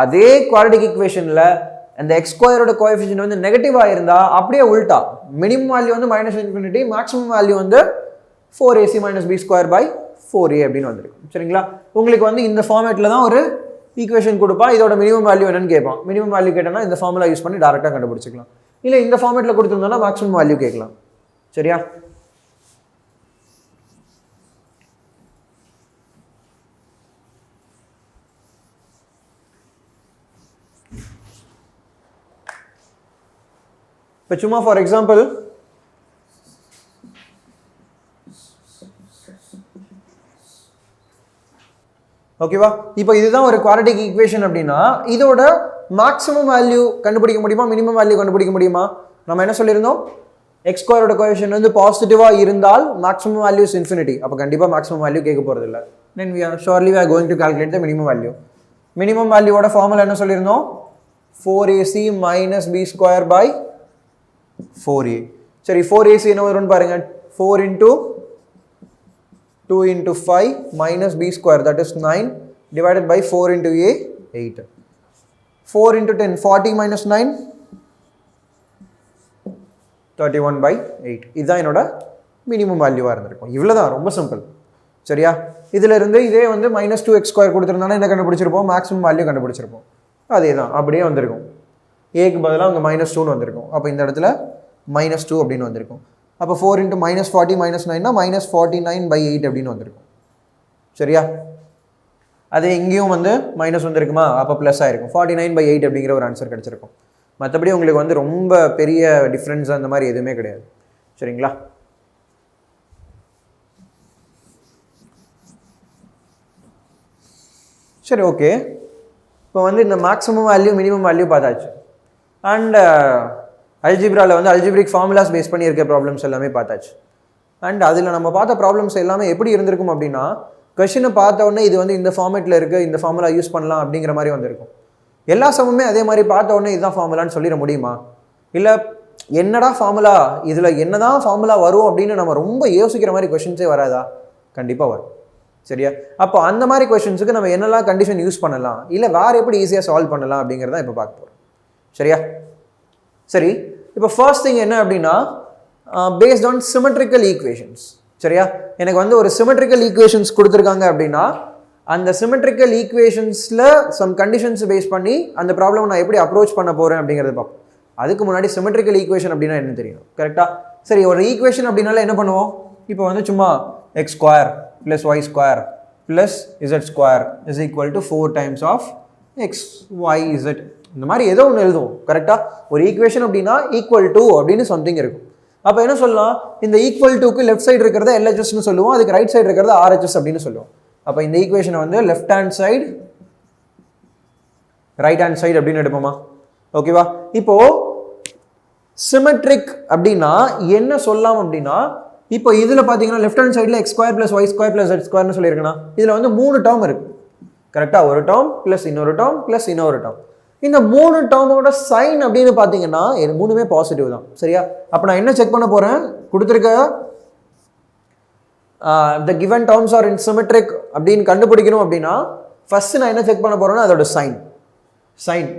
அதே குவாட்ரடிக் ஈக்குவேஷனில் அந்த எக்ஸ் ஸ்கொயரோட கோஎஃபிஷியன்ட் வந்து நெகட்டிவாக இருந்தால் அப்படியே உல்ட்டா, மினிமம் வேல்யூ வந்து -∞, மேக்ஸிமம் வேல்யூ வந்து 4ac - b²/4a அப்படின்னு வந்திருக்கும். சரிங்களா? உங்களுக்கு வந்து இந்த ஃபார்மேட்டில் தான் ஒரு ஈக்குவேஷன் கொடுப்பா, இதோட மினிமம் வேல்யூ என்னன்னு கேட்பான். மினிமம் வேல்யூ கேட்டோன்னா இந்த ஃபார்முலா யூஸ் பண்ணி டேரெக்டாக கண்டுபிடிச்சிக்கலாம். இல்லை இந்த ஃபார்மேட்டில் கொடுத்துருந்தோம்னா மேக்ஸிமம் வேல்யூ கேட்கலாம். சரியா? இப்போ சும்மா ஃபார் எக்ஸாம்பிள் ஓகேவா, இப்போ இதுதான் ஒரு குவாட்ரடிக் ஈக்குவேஷன் அப்படின்னா இதோட மேக்ஸிமம் வேல்யூ கண்டுபிடிக்க முடியுமா, மினிமம் வேல்யூ கண்டுபிடிக்க முடியுமா? நம்ம என்ன சொல்லியிருந்தோம், எக்ஸ் ஸ்கொயரோட கோஎஃபிஷியன்ட் வந்து பாசிட்டிவாக இருந்தால் மேக்ஸிமம் வேல்யூ இஸ் இன்ஃபினிட்டி. அப்போ கண்டிப்பாக மேக்ஸிமம் வேல்யூ கேட்க போகிறது இல்லை. Then surely we are going to calculate the minimum value. Minimum வேல்யூவோட ஃபார்முலா என்ன சொல்லியிருந்தோம், 4ac - b²/4a. சரி, 4ac என்ன வரும்னு பாருங்க, 4 × 2 × 5 - b², that is 9 divided by 4 × a, 8. 4 × 10, 40 - 9, 31/8. இதுதான் என்னோட மினிமம் வேல்யூவாக இருந்திருக்கும். இவ்வளோதான், ரொம்ப சிம்பிள். சரியா? இதில் இருந்து இதே வந்து -2x² கொடுத்துருந்தாலும் என்ன கண்டுபிடிச்சிருப்போம், மேக்ஸிமம் வேல்யூ கண்டுபிடிச்சிருப்போம். அதே தான், அப்படியே வந்திருக்கும். ஏக்கு பதிலாக அங்கே -2ன்னு வந்திருக்கும். அப்போ இந்த இடத்துல -2 அப்படின்னு வந்திருக்கும். அப்போ 4 × -40 - 9 -49/8 அப்படின்னு வந்திருக்கும். சரியா? அது இங்கேயும் வந்து மைனஸ் வந்துருக்குமா, அப்போ ப்ளஸ் ஆகிருக்கும். 49/8 அப்படிங்கிற ஒரு ஆன்சர் கிடச்சிருக்கும். மற்றபடி உங்களுக்கு வந்து ரொம்ப பெரிய டிஃப்ரென்ஸ் அந்த மாதிரி எதுவுமே கிடையாது. சரிங்களா? சரி, ஓகே. இப்போ வந்து இந்த மேக்ஸிமம் வேல்யூ மினிமம் வேல்யூ பார்த்தாச்சு. அண்ட் அல்ஜிப்ராவில் வந்து அல்ஜிப்ரிக் ஃபார்முலாஸ் பேஸ் பண்ணி இருக்க ப்ராப்ளம்ஸ் எல்லாமே பார்த்தாச்சு. அண்ட் அதில் நம்ம பார்த்த ப்ராப்ளம்ஸ் எல்லாமே எப்படி இருந்திருக்கும் அப்படின்னா, கொஷினை பார்த்த உடனே இது வந்து இந்த ஃபார்மேட்டில் இருக்குது, இந்த ஃபார்முலா யூஸ் பண்ணலாம் அப்படிங்கிற மாதிரி வந்திருக்கும். எல்லா சமமே அதே மாதிரி பார்த்த உடனே இதுதான் ஃபார்முலான்னு சொல்லிட முடியுமா? இல்லை என்னடா ஃபார்முலா, இதில் என்ன தான் ஃபார்முலா வரும் அப்படின்னு நம்ம ரொம்ப யோசிக்கிற மாதிரி கொஷின்ஸே வராதா? கண்டிப்பாக வரும். சரியா? அப்போ அந்த மாதிரி கொஷின்ஸுக்கு நம்ம என்னெல்லாம் கண்டிஷன் யூஸ் பண்ணலாம், இல்லை வேறு எப்படி ஈஸியாக சால்வ் பண்ணலாம் அப்படிங்கிறத இப்போ பார்க்க போகிறோம். சரியா? சரி, இப்போ ஃபர்ஸ்ட் திங் என்ன அப்படின்னா, பேஸ்ட் ஆன் சிமெட்ரிக்கல் ஈக்குவேஷன்ஸ். சரியா? எனக்கு வந்து ஒரு சிமெட்ரிக்கல் ஈக்குவேஷன்ஸ் கொடுத்துருக்காங்க அப்படின்னா அந்த சிமெட்ரிக்கல் ஈக்குவேஷன்ஸில் சம் கண்டிஷன்ஸ் பேஸ் பண்ணி அந்த ப்ராப்ளம் நான் எப்படி அப்ரோச் பண்ண போகிறேன் அப்படிங்கிறத பார்ப்போம். அதுக்கு முன்னாடி சிமெட்ரிக்கல் ஈக்குவேஷன் அப்படின்னா என்ன தெரியணும். கரெக்டாக? சரி, ஒரு ஈக்குவேஷன் அப்படின்னால என்ன பண்ணுவோம், இப்போ வந்து சும்மா x² + y² + z² is equal to 4 times of x, y, z. இந்த மாதிரி ஏதோ ஒன்று எழுதுவோம். கரெக்டாக? ஒரு ஈக்குவேஷன் அப்படின்னா ஈக்குவல் டு அப்படின்னு சம்திங் இருக்கும். அப்போ என்ன சொல்லலாம், இந்த ஈக்குவல் டுக்கு லெஃப்ட் சைடு இருக்கிறத LHSன்னு சொல்லுவோம், அதுக்கு ரைட் சைடு இருக்கிறத RHS அப்படின்னு சொல்லுவோம். அப்போ இந்த ஈக்குவேஷனை வந்து left hand side right hand side அப்படின்னு எடுப்போமா? ஓகேவா? இப்போ சிமெட்ரிக் அப்படின்னா என்ன சொல்லலாம் அப்படின்னா, இப்போ இதில் பார்த்தீங்கன்னா லெஃப்ட் ஹேண்ட் சைடில் x² + y² + z² சொல்லியிருக்கேன்னா இதில் வந்து 3 டேர்ம் இருக்குது. கரெக்டாக? ஒரு டேர்ம் ப்ளஸ் இன்னொரு டேர்ம் ப்ளஸ் இன்னொரு டேர்ம். இந்த 3 டேர்மோட சைன் அப்படின்னு பார்த்தீங்கன்னா மூணுமே பாசிட்டிவ் தான். சரியா? அப்போ நான் என்ன செக் பண்ண போகிறேன், கொடுத்துருக்க the given terms are in symmetric அப்படின்னு கண்டுபிடிக்கணும் அப்படின்னா ஃபர்ஸ்ட் நான் என்ன செக் பண்ண போகிறேன்னா அதோட சைன்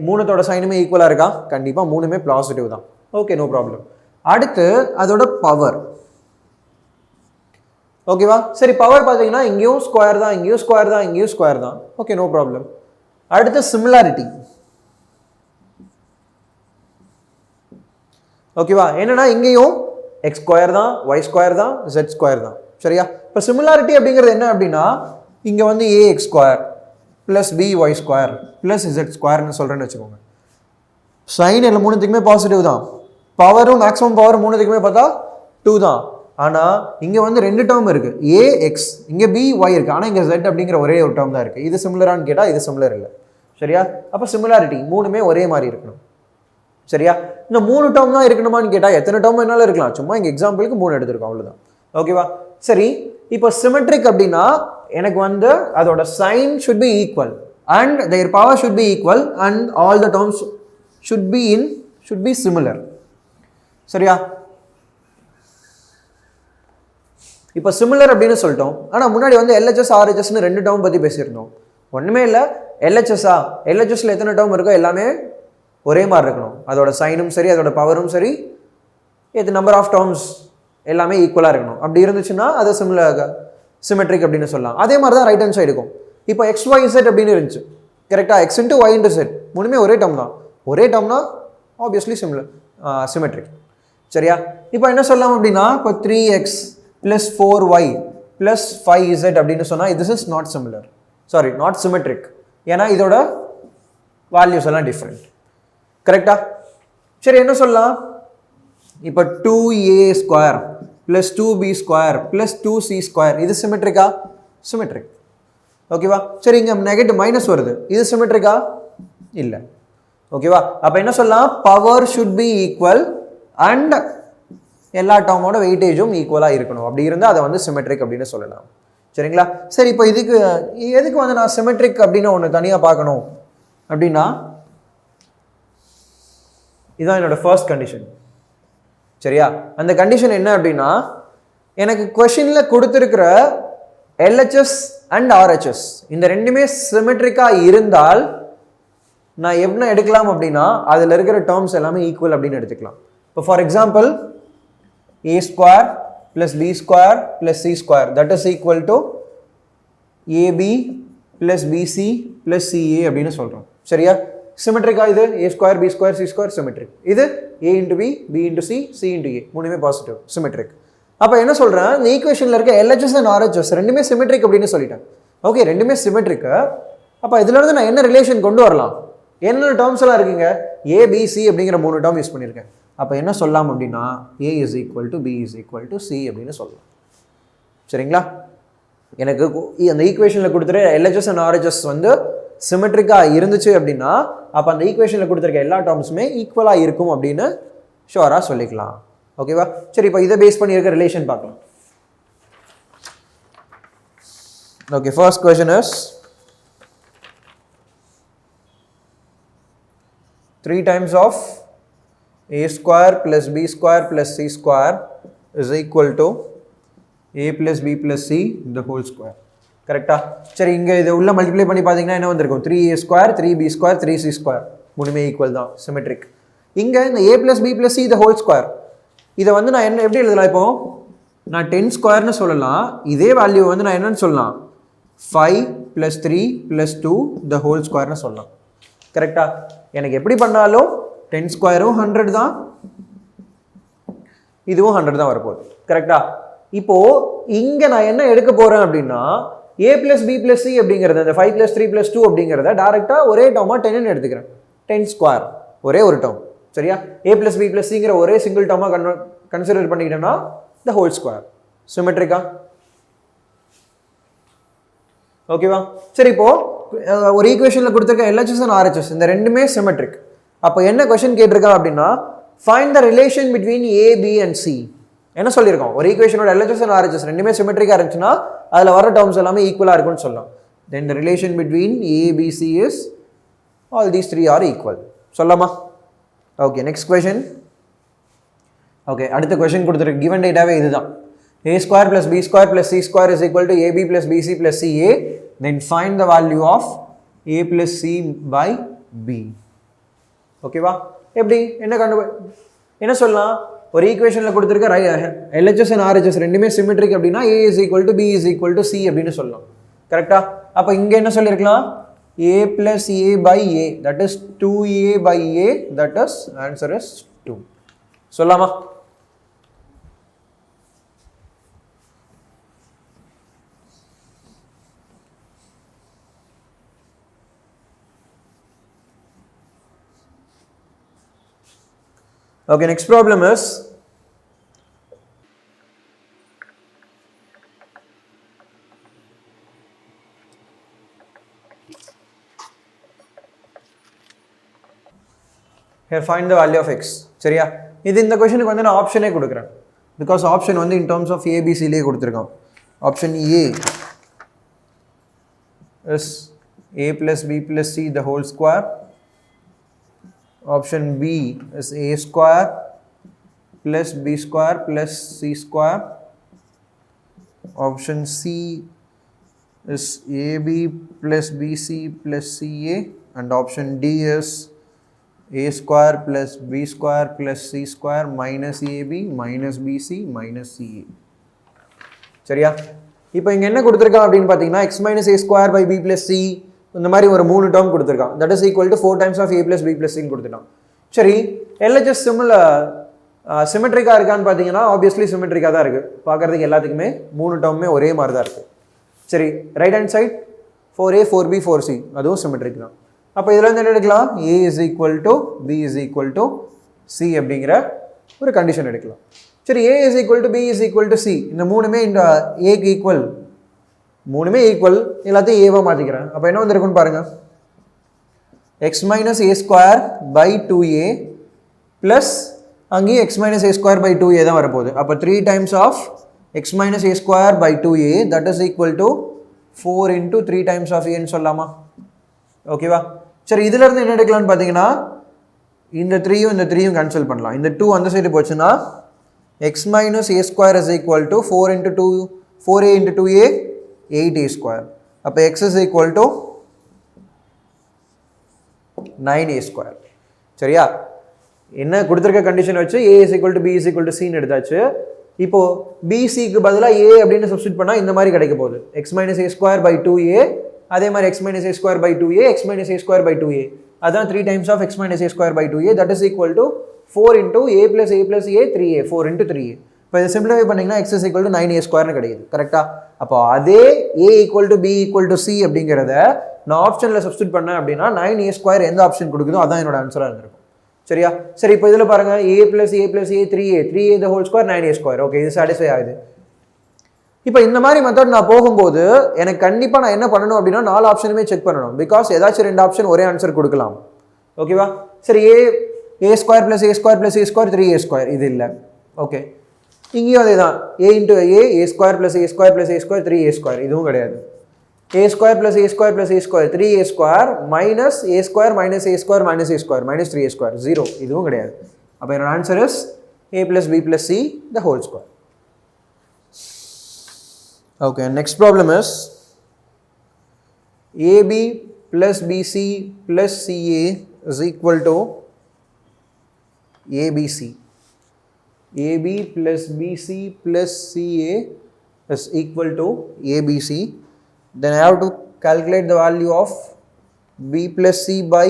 மூணுத்தோட சைனுமே ஈக்குவலாக இருக்கா? கண்டிப்பாக மூணுமே பாசிட்டிவ் தான். Okay, no problem. அடுத்து அதோட பவர். ஓகேவா? சரி, பவர் பார்த்தீங்கன்னா இங்கேயும் ஸ்கொயர் தான், இங்கேயும் ஸ்கொயர் தான், இங்கேயும் ஸ்கொயர் தான். Okay, no problem. அடுத்து சிமிலாரிட்டி. ஓகேவா? என்னன்னா இங்கேயும் x² தான், y² தான், z² தான். சரியா? இப்போ சிமிலாரிட்டி அப்படிங்கிறது என்ன அப்படின்னா, இங்கே வந்து ax² + by² + z² சொல்கிறேன்னு வச்சுக்கோங்க. சைன் எல்லாம் மூணுத்துக்குமே பாசிட்டிவ் தான், பவரும் மேக்ஸிமம் பவர் மூணுத்துக்குமே பார்த்தா 2 தான். ஆனால் இங்கே வந்து 2 டேர்ம் இருக்குது, ax, இங்கே by இருக்குது, ஆனால் இங்கே z அப்படிங்கிற ஒரே ஒரு டேர்ம் தான் இருக்குது. இது சிமிலரானு கேட்டால் இது சிமிலர் இல்லை. சரியா? அப்போ சிமிலாரிட்டி மூணுமே ஒரே மாதிரி இருக்கணும். சரியா? இந்த 3 டேர்ம் தான் இருக்கணுமான்னு கேட்டால் எத்தனை டேர்ம் வேணாலும் இருக்கலாம். சும்மா இங்கே எக்ஸாம்பிளுக்கு 3 எடுத்துருக்கோம், அவ்வளோதான். ஓகேவா? சரி, இப்போ சிமெட்ரிக் அப்படின்னா எனக்கு வந்து அதோட sign should be equal and their power should be equal and all the terms should be similar. சரியா? இப்போ சிமிலர் அப்படின்னு சொல்லிட்டோம். ஆனால் முன்னாடி வந்து LHS RHSன்னு 2 டேர்ம் பற்றி பேசியிருந்தோம். ஒன்றுமே இல்லை, LHSஆ LHSல எத்தனை டேர்ம் இருக்கோ எல்லாமே ஒரே மாதிரி இருக்கணும். அதோட சைனும் சரி, அதோட பவரும் சரி, இது நம்பர் ஆஃப் டேர்ம்ஸ் எல்லாமே ஈக்குவலாக இருக்கணும். அப்படி இருந்துச்சுன்னா அது சிமெட்ரிக் அப்படின்னு சொல்லலாம். அதே மாதிரி தான் ரைட் ஹேண்ட் சைடுக்கும். இப்போ XYZ அப்படின்னு இருந்துச்சு, கரெக்டாக? X into Y into Z மூணுமே ஒரே டேர்ம் தான். ஒரே டேர்ம்னா ஆப்வியஸ்லி சிமெட்ரிக். சரியா? இப்போ என்ன சொல்லலாம் அப்படின்னா, இப்போ 3x + 4y + 5z அப்படின்னு சொன்னால் this is not similar, sorry not symmetric. ஏன்னா இதோட வேல்யூஸ் எல்லாம் டிஃப்ரெண்ட். கரெக்டா? சரி, என்ன சொல்லலாம்? இப்போ 2a² + 2b² + 2c² இது சிமெட்ரிக்கா? சிமெட்ரிக். ஓகேவா? சரி, இங்கே நெகட்டிவ் மைனஸ் வருது, இது சிமெட்ரிக்கா? இல்லை. ஓகேவா? அப்போ என்ன சொல்லலாம்? Power should be equal and எல்லா டேர்மோட வெயிட்டேஜும் ஈக்குவலாக இருக்கணும். அப்படி இருந்தால் அதை வந்து சிமெட்ரிக் அப்படின்னு சொல்லலாம். சரிங்களா? சரி, இப்போ எதுக்கு வந்து நான் சிமெட்ரிக் அப்படின்னு ஒன்று தனியாக பார்க்கணும் அப்படின்னா, இதுதான் என்னோட ஃபர்ஸ்ட் கண்டிஷன். சரியா? அந்த கண்டிஷன் என்ன அப்படின்னா, எனக்கு கொஷினில் கொடுத்துருக்கிற LHS அண்ட் RHS இந்த ரெண்டுமே சிமெட்ரிக்காக இருந்தால் நான் என்ன எடுக்கலாம் அப்படின்னா, அதில் இருக்கிற டேர்ம்ஸ் எல்லாமே ஈக்குவல் அப்படின்னு எடுத்துக்கலாம். இப்போ for example a² + b² + c² that is equal to ab + bc + ca அப்படின்னு சொல்கிறோம். சரியா? சிமெட்ரிக்கா இது? a² b² c² symmetric. இது a into b, b into c, c into a மூணுமே பாசிட்டிவ், சிமெட்ரிக். அப்போ என்ன சொல்கிறேன், இந்த ஈக்குவேஷனில் இருக்க LHS அண்ட் RHS ரெண்டுமே சிமெட்ரிக் அப்படின்னு சொல்லிட்டேன். ஓகே, ரெண்டுமே சிமெட்ரிக்கு. அப்போ இதுலேருந்து நான் என்ன ரிலேஷன் கொண்டு வரலாம்? என்னென்ன டேர்ம்ஸ் எல்லாம் இருக்குங்க? a b c அப்படிங்கிற 3 டேர்ம் யூஸ் பண்ணியிருக்கேன். அப்போ என்ன சொல்லலாம் அப்படின்னா, a = b = c அப்படின்னு சொல்லலாம். சரிங்களா? எனக்கு அந்த ஈக்குவேஷனில் கொடுத்துரு LHS அண்ட் RHS வந்து சிமெட்ரிக்காக இருந்துச்சு அப்படின்னா, அப்போ அந்த ஈக்குவேஷனில் கொடுத்துருக்க எல்லா டேர்ம்ஸுமே ஈக்குவலாக இருக்கும் அப்படின்னு ஷுவராக சொல்லிக்கலாம். ஓகேவா? சரி, இப்போ இதை பேஸ் பண்ணி இருக்க ரிலேஷன் பார்க்கலாம். Okay, first question is 3 times of a² + b² + c² is equal to a + b + c the whole square. கரெக்டா? சரி, இங்கே இதை உள்ள மல்டிப்ளை பண்ணி பார்த்தீங்கன்னா என்ன வந்திருக்கும்? 3a² 3b² 3c² மூணுமே ஈக்குவல் தான், சிமெட்ரிக். இங்கே இந்த a + b + c the whole square இதை வந்து நான் என்ன எப்படி எழுதலாம்? இப்போ நான் 10² சொல்லலாம். இதே வேல்யூ வந்து நான் என்னன்னு சொல்லலாம்? 5 + 3 + 2 the whole square சொல்லலாம். கரெக்டா? எனக்கு எப்படி பண்ணாலும் 10² 100 தான், இதுவும் 100 தான் வரப்போகுது. கரெக்டா? இப்போ இங்க நான் என்ன எடுக்க போறேன் அப்படின்னா, a + b + c அப்படிங்கிறது அந்த 5 + 3 + 2 அப்படிங்கிறத டைரக்டா ஒரே டேர்மா 10 எடுத்துக்கிறேன். 10² ஒரே ஒரு டேர்ம். சரியா? a + b + cங்கிற ஒரே சிங்கிள் டேர்மா கன்சிடர் பண்ணிக்கிட்டேன்னா the whole square. சிமெட்ரிக்கா? ஓகேவா? சரி, இப்போ ஒரு ஈக்குவேஷன்ல கொடுத்துருக்க LHS அண்ட் RHS இந்த ரெண்டுமே சிமெட்ரிக். அப்போ என்ன கொஸ்டின் கேட்டிருக்கா அப்படின்னா, find the relation between a b and c. என்ன சொல்லியிருக்கோம்? ஒரு ஈக்குவேஷனோட LHS அண்ட் RHS ரெண்டுமே சிமெட்ரிக்காக இருந்துச்சுன்னா அதில் வர டேர்ம்ஸ் எல்லாமே ஈக்குவலாக இருக்கும்னு சொல்லலாம். Then the relation between a b c is all these 3 are equal. சொல்லலாமா? Okay, next question. ஓகே, அடுத்த கொஸ்டின் கொடுத்துருக்கு. கிவன் டேட்டாவே இதுதான். a² + b² + c² is equal to ab + bc + ca. Then find the value of a + c by b. ஓகேவா? எப்படி என்ன சொல்லலாம்? ஒரு ஈக்குவேஷனில் கொடுத்துருக்க LHS அண்ட் RHS ரெண்டுமே சிமெட்ரிக் அப்படின்னா a = b = c அப்படின்னு சொல்லலாம். கரெக்டா? அப்போ இங்கே என்ன சொல்லியிருக்கலாம்? a + a by a, that is 2a by a, that is answer is 2. சொல்லலாமா? Okay, next problem is here find the value of x. சரியா? இது இந்த क्वेश्चனுக்கு வந்து நான் ஆப்ஷனே கொடுக்கிறேன். because ஆப்ஷன் வந்து in terms of a b c லே கொடுத்திருக்கோம். Option a is a + b + c the whole square. Option B is a² plus b square plus c square. Option C is AB plus BC plus CA, and option D is A square plus B square plus C square minus AB minus BC minus CA. சரியா? இப்போ இங்க என்ன கொடுத்திருக்கான் அப்படினு பாத்தீங்கன்னா x minus a square by b plus c இந்த மாதிரி ஒரு மூணு term கொடுத்திருக்கான். that is equal to 4 times of a plus b plus c ன்னு கொடுத்துட்டான். சரி, LHS சிமெட்ரிக்கா இருக்கான்னு பாத்தீங்கன்னா obviously சிமெட்ரிக்கா தான் இருக்கு. பார்க்கிறதுக்கு எல்லாத்துக்குமே மூணு டேர்முமே ஒரே மாதிரி தான் இருக்கு. சரி, right hand side 4a 4b 4c அதுவும் சிமெட்ரிக் தான். அப்போ இதுல இருந்து என்ன எடுக்கலாம்? a is equal to b is equal to c அப்படிங்கிற ஒரு கண்டிஷன் எடுக்கலாம். சரி, a is equal to b is equal to c இந்த மூணுமே இந்த a க்கு ஈக்குவல், மூணுமே ஈக்குவல், எல்லாத்தையும் a வா மாத்திக்கிறேன். அப்போ என்ன வந்திருக்குன்னு பாருங்க, x minus a square by 2a plus அங்கேயும் x minus a square by 2a தான் வரப்போகுது. அப்போ 3 times of x minus a square by 2a that is equal to 4 into 3 times of a ன்னு சொல்லலாமா? ஓகேவா? சரி, இதுல இருந்து என்ன எடுக்கலாம்னு பாத்தீங்கன்னா இந்த 3யும் இந்த 3யும் கேன்சல் பண்ணலாம். இந்த 2 அந்த சைடு போச்சுன்னா x minus a square is equal to 4 into 2 4a into 2a 8a square. அப்போ x is equal to 9a square. சரியா? என்ன கொடுத்திருக்க கண்டிஷன் வச்சு a is equal to b is equal to c ன்னு எடுத்தாச்சு. இப்போ bc க்கு பதிலா a அப்படினு சப்ஸ்டிட்யூட் பண்ணா இந்த மாதிரி கிடைக்க போகுது. x minus a square by 2a, அதே மாதிரி x minus a square by 2a, x minus a square by 2a. அதான் 3 times of x minus a square by 2a that is equal to 4 into a plus a plus a 3a 4 into 3a. இப்போ இதை சிம்பிளிஃபை பண்ணீங்கன்னா x is equal to 9a square ன்னு கிடைக்குது. கரெக்ட்டா? அப்போ அதே a equal to b equal to c அப்படிங்கறத நான் ஆப்ஷன்ல சப்ஸ்டிட்யூட் பண்ணேன் அப்படினா 9a square எந்த ஆப்ஷன் கொடுக்குதோ அதான் என்னோட ஆன்சரா இருக்கும். சரியா? சரி, இப்போ இதுல பாருங்க a plus a plus a 3a the whole square 9a square. Okay, இது சாட்டிஸ்ஃபை ஆகுது. இப்போ இந்த மாதிரி மெத்தட் நான் போகும்போது எனக்கு கண்டிப்பா நான் என்ன பண்ணணும் அப்படினா நாலு ஆப்ஷனுமே செக் பண்ணணும். பிகாஸ் ஏதாச்சும் ரெண்டு ஆப்ஷன் ஒரே ஆன்சர் கொடுக்கலாம். ஓகேவா? சரி, a square plus a square plus a square 3a square இது இல்ல. ஓகே, இங்கேயும் அதேதான் a into a square plus a square plus a square 3a square இதுவும் கிடையாது. a square plus a square plus a square 3a square minus a square minus a square minus a square minus 3a square 0 இதுவும் கிடையாது. அப்போ என்னோட answer is a plus b plus c the whole square. Okay, next problem is ab plus bc plus ca is equal to abc. ab plus bc plus ca is equal to abc. Then I have to calculate the value of b plus c by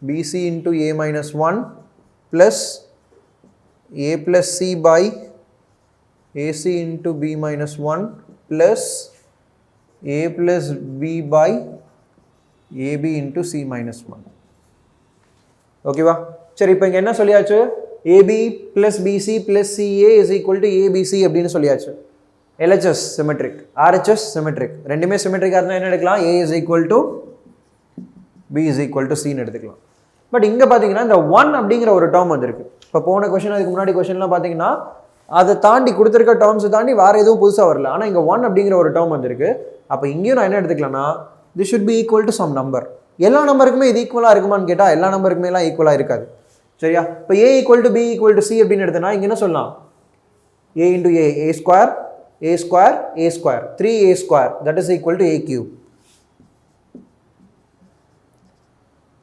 bc into a minus 1 plus a plus c by ac into b minus 1 plus a plus b by ab into c minus 1. ஓகேவா? சரி, இப்போ இங்க என்ன சொல்லியாச்சு? ab plus bc plus ca is equal to abc அப்படின்னு சொல்லியாச்சு. LHS symmetric, RHS symmetric, ரெண்டுமே சிமெட்ரிக்கா இருந்தா என்ன எடுக்கலாம்? a is equal to b is equal to c ன்னு எடுத்துக்கலாம். பட் இங்க பாத்தீங்கன்னா இந்த 1 அப்படிங்கிற ஒரு டேர்ம் வந்திருக்கு. இப்போ போன क्वेश्चन அதுக்கு முன்னாடி क्वेश्चनலாம் பாத்தீங்கன்னா அதை தாண்டி கொடுத்திருக்க டேர்ம்ஸ் தாண்டி வேற எதுவும் புதுசா வரல. ஆனா இங்க 1 அப்படிங்கிற ஒரு டேர்ம் வந்திருக்கு. அப்ப இங்கேயும் நான் என்ன எடுத்துக்கலாம்னா this should be equal to some number. எல்லா நம்பருக்குமே இது ஈக்குவலா இருக்குமான்னு கேட்டா எல்லா நம்பருக்குமே எல்லாம் ஈக்குவலா இருக்காது. சரியா? இப்போ a equal to b equal to c அப்படின்னு எடுத்தனா இங்க என்ன சொல்லலாம்? a into a square a square a square 3a square that is equal to a cube.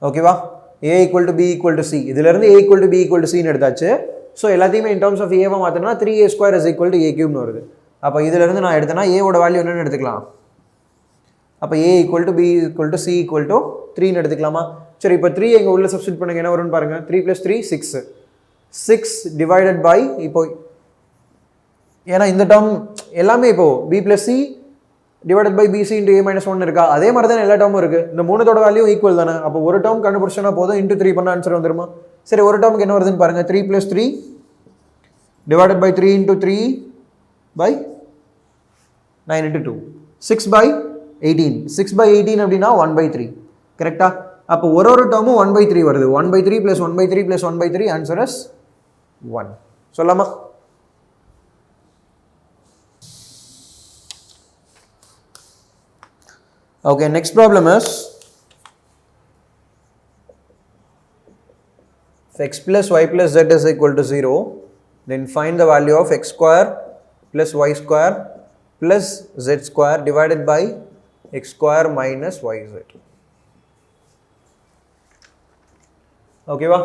ஓகேவா? a equal to b equal to c இதுல இருந்து a equal to b equal to c ன்னு எடுத்தாச்சு. ஸோ எல்லாத்தையுமே in terms of a வா மாத்தினா 3a square is equal to a cube ன்னு வருது. அப்போ இதுல இருந்து நான் எடுத்தனா a ஓட வேல்யூ என்னன்னு எடுத்துக்கலாம். அப்போ a equal to b equal to c equal to 3 ன்னு எடுத்துக்கலாமா? சரி, இப்போ 3 எங்க உள்ள சப்ஸ்டிட்யூட் பண்ணுங்க, என்ன வரும்னு பாருங்க. 3 plus 3 6 6 divided by இப்போ ஏன்னா இந்த டேர்ம் எல்லாமே இப்போ b plus c divided by bc into a minus 1 இருக்கா? அதே மாதிரி தான் எல்லா டேர்மும் இருக்கு. இந்த மூணுத்தோட வேல்யூ ஈக்குவல் தானே. அப்போ ஒரு டேர்ம் கண்டுபிடிச்சனா போதும் into 3 பண்ண ஆன்சர் வந்துருமா? சரி, ஒரு டேர்முக்கு என்ன வருதுன்னு பாருங்க. 3 plus 3 divided by 3 into 3 by 9 into 2 6 by 18 6 by 18 அப்படின்னா 1 by 3. கரெக்டா? அப்போ ஒரு டேர்மும் 1 by 3 வருது. 1 by 3 plus 1 by 3 plus 1 by 3 answer is 1. சொல்லலாமா? Okay, next problem is x plus y plus z is equal to 0, then find the value of x square plus y square plus z square divided by x square minus yz. ஓகேவா?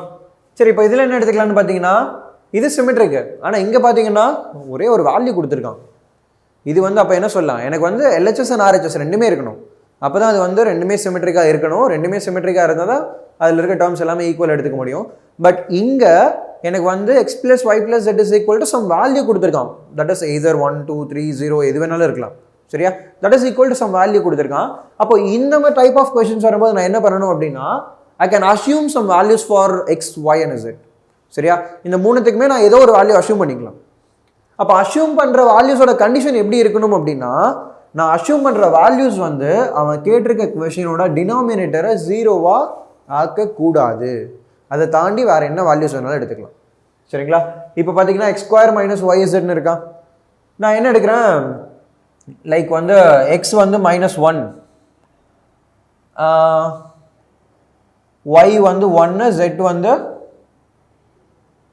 சரி, இப்போ இதில் என்ன எடுத்துக்கலாம்னு பார்த்தீங்கன்னா, இது சிமெட்ரிக்கு. ஆனால் இங்கே பார்த்தீங்கன்னா ஒரே ஒரு வேல்யூ கொடுத்துருக்கான். இது வந்து அப்போ என்ன சொல்லலாம், எனக்கு வந்து LHS and RHS ரெண்டுமே இருக்கணும். அப்போ தான் அது வந்து ரெண்டுமே சிமெட்ரிக்காக இருக்கணும். ரெண்டுமே சிமெட்ரிக்காக இருந்தால் தான் அதில் இருக்க டேர்ம்ஸ் எல்லாமே ஈக்குவல் எடுத்துக்க முடியும். பட் இங்கே எனக்கு வந்து x plus y plus z is equal to some value கொடுத்துருக்கான். தட் இஸ் எய்தர் 1 2 3 0 எது வேணாலும் இருக்கலாம். சரியா? That is equal to some value கொடுத்துருக்கான். அப்போ இந்த மாதிரி டைப் ஆஃப் கொஸ்டின்ஸ் வரும்போது நான் என்ன பண்ணணும் அப்படின்னா, I can assume some values for x y and z. சரியா? இந்த மூணுத்துக்குமே நான் ஏதோ ஒரு வேல்யூ அஸ்யூம் பண்ணிக்கலாம். அப்போ அஸ்யூம் பண்ணுற வேல்யூஸோட கண்டிஷன் எப்படி இருக்கணும் அப்படின்னா, நான் அஸ்யூம் பண்ணுற வேல்யூஸ் வந்து அவன் கேட்டிருக்க கொஷினோட டினாமினேட்டரை ஜீரோவாக ஆக்கக்கூடாது. அதை தாண்டி வேறு என்ன வேல்யூஸ் வேணாலும் எடுத்துக்கலாம். சரிங்களா? இப்போ பார்த்தீங்கன்னா எக்ஸ் ஸ்கொயர் மைனஸ் ஒய் இசட்னு இருக்கா. நான் என்ன எடுக்கிறேன், லைக் வந்து எக்ஸ் வந்து -1, ஒய் வந்து 1, ஜெட் வந்து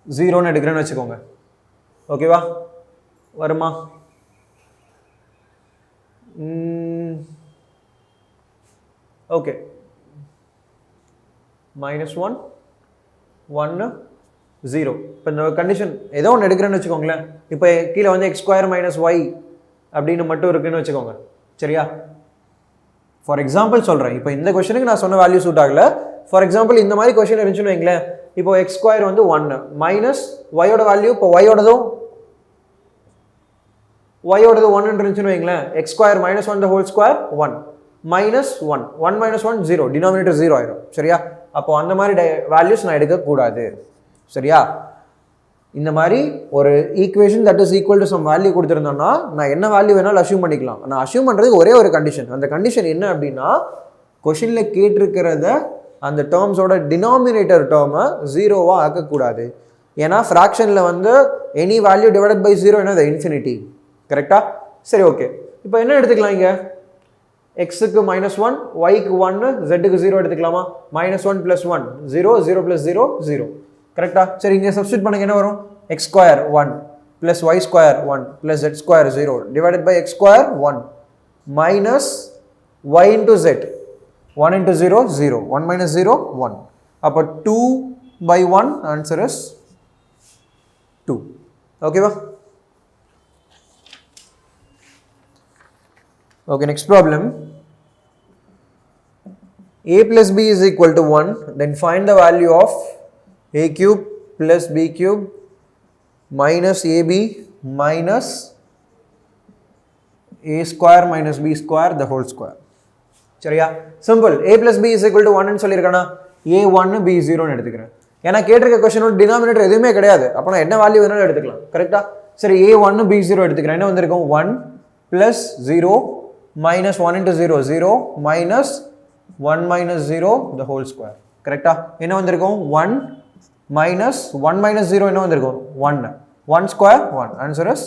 0ன்னு எடுக்கிறேன்னு வச்சுக்கோங்க. ஓகேவா? வருமா? ஓகே, -1 1 0. இப்போ இந்த கண்டிஷன் ஏதோ ஒன்று எடுக்கிறேன்னு வச்சுக்கோங்களேன். இப்போ கீழே வந்து எக்ஸ் ஸ்கொயர் மைனஸ் ஒய் அப்படின்னு மட்டும் இருக்குன்னு வச்சுக்கோங்க. சரியா? ஃபார் எக்ஸாம்பிள் சொல்கிறேன், இப்போ இந்த கொஸ்டினுக்கு நான் சொன்ன வேல்யூ சூட் ஆகலை. ஃபார் எக்ஸாம்பிள் இந்த மாதிரி கொஸ்டின் இருந்துச்சுன்னு வைங்களேன். இப்போ எக்ஸ் ஸ்கொயர் வந்து 1 மைனஸ் ஒயோட வேல்யூ, இப்போ ஒய்யோடதும் 1 இருந்துச்சுன்னு வைங்களேன். X square minus 1 the whole square 1 minus 1 1 minus 1 0, denominator 0 ஆயிடும். சரியா? அப்போ அந்த மாதிரி வேல்யூஸ் நான் எடுக்கக்கூடாது. சரியா? இந்த மாதிரி ஒரு equation that is equal to some value கொடுத்துருந்தோம்னா நான் என்ன வேல்யூ வேணாலும் அஸ்யூம் பண்ணிக்கலாம். நான் அஸ்யூம் பண்ணுறதுக்கு ஒரே ஒரு கண்டிஷன். அந்த கண்டிஷன் என்ன அப்படின்னா, கொஷினில் கேட்டிருக்கிறத அந்த டேர்ம்ஸோட டினாமினேட்டர் டேர்மை ஜீரோவாக ஆக்கக்கூடாது. ஏன்னா ஃப்ராக்ஷனில் வந்து எனி வேல்யூ டிவைடட் பை 0 என்னது இன்ஃபினிட்டி. கரெக்டா? சரி, ஓகே. இப்போ என்ன எடுத்துக்கலாம் இங்கே, எக்ஸுக்கு -1, ஒய்க்கு 1, ஜெட்டுக்கு 0 எடுத்துக்கலாமா? -1 + 1 0, 0 + 0 0. கரெக்டா? சரி, இங்கே சப்ஸ்டியூட் பண்ணுங்க. என்ன வரும்? X square 1 plus y square 1 plus z square 0 divided by x square 1 minus y into z 1 × 0 0, 1 - 0 1. அப்போ 2/1 ஆன்சர் இஸ் 2. ஓகேவா? Okay, next problem. A plus B is equal to 1, then find the value of A cube plus B cube minus AB minus A square minus B square the whole square. சரியா? Simple. A plus B is equal to 1 ன்னு சொல்லியிருக்கானா, A1 B0 ன்னு எடுத்துக்கிறேன். ஏன்னா கேட்டிருக்க கொஸ்டினோட டினாமினேட்டர் எதுவுமே கிடையாது. அப்போ நான் என்ன வேல்யூ வேணாலும் எடுத்துக்கலாம். கரெக்டா? சரி, A1 B0 எடுத்துக்கிறேன். என்ன வந்திருக்கும்? 1 plus 0 minus 1 × 0 0 minus 1 - 0 the whole square. கரெக்டா? என்ன வந்திருக்கும்? 1 minus 1 - 0 என்ன வந்திருக்கும்? 1 1 square 1. Answer is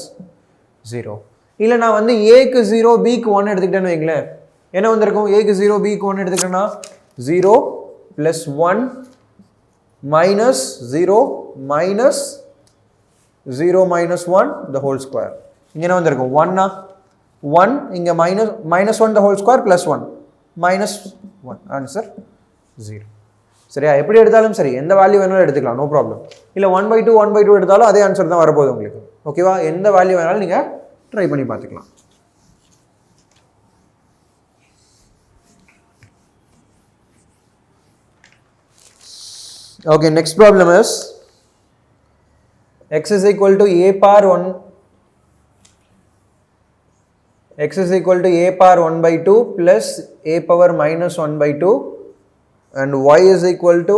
0. இல்லை நான் வந்து ஏக்கு 0 பிக்கு 1 எடுத்துக்கிட்டேன்னு வைங்களேன். என்ன வந்திருக்கும்? ஏக்கு 0 பிக்கு 1 எடுத்துக்கிட்டேன்னா 0 + 1 minus 0 minus 0 - 1 the whole square. இங்கே என்ன வந்திருக்கும்? 1 1 இங்கே -1 the whole square plus 1 -1. Answer 0. சரியா? எப்படி எடுத்தாலும் சரி, எந்த வேல்யூ வேணாலும் எடுத்துக்கலாம், நோ ப்ராப்ளம். இல்லை 1/2 1/2 எடுத்தாலும் அதே ஆன்சர் தான் வரப்போகுது உங்களுக்கு. ஓகேவா? எந்த வேல்யூ வேணாலும் நீங்கள் ட்ரை பண்ணி பார்த்துக்கலாம். Okay, next problem is x is equal to a power 1 x is equal to a power 1/2 plus a power -1/2 and y is equal to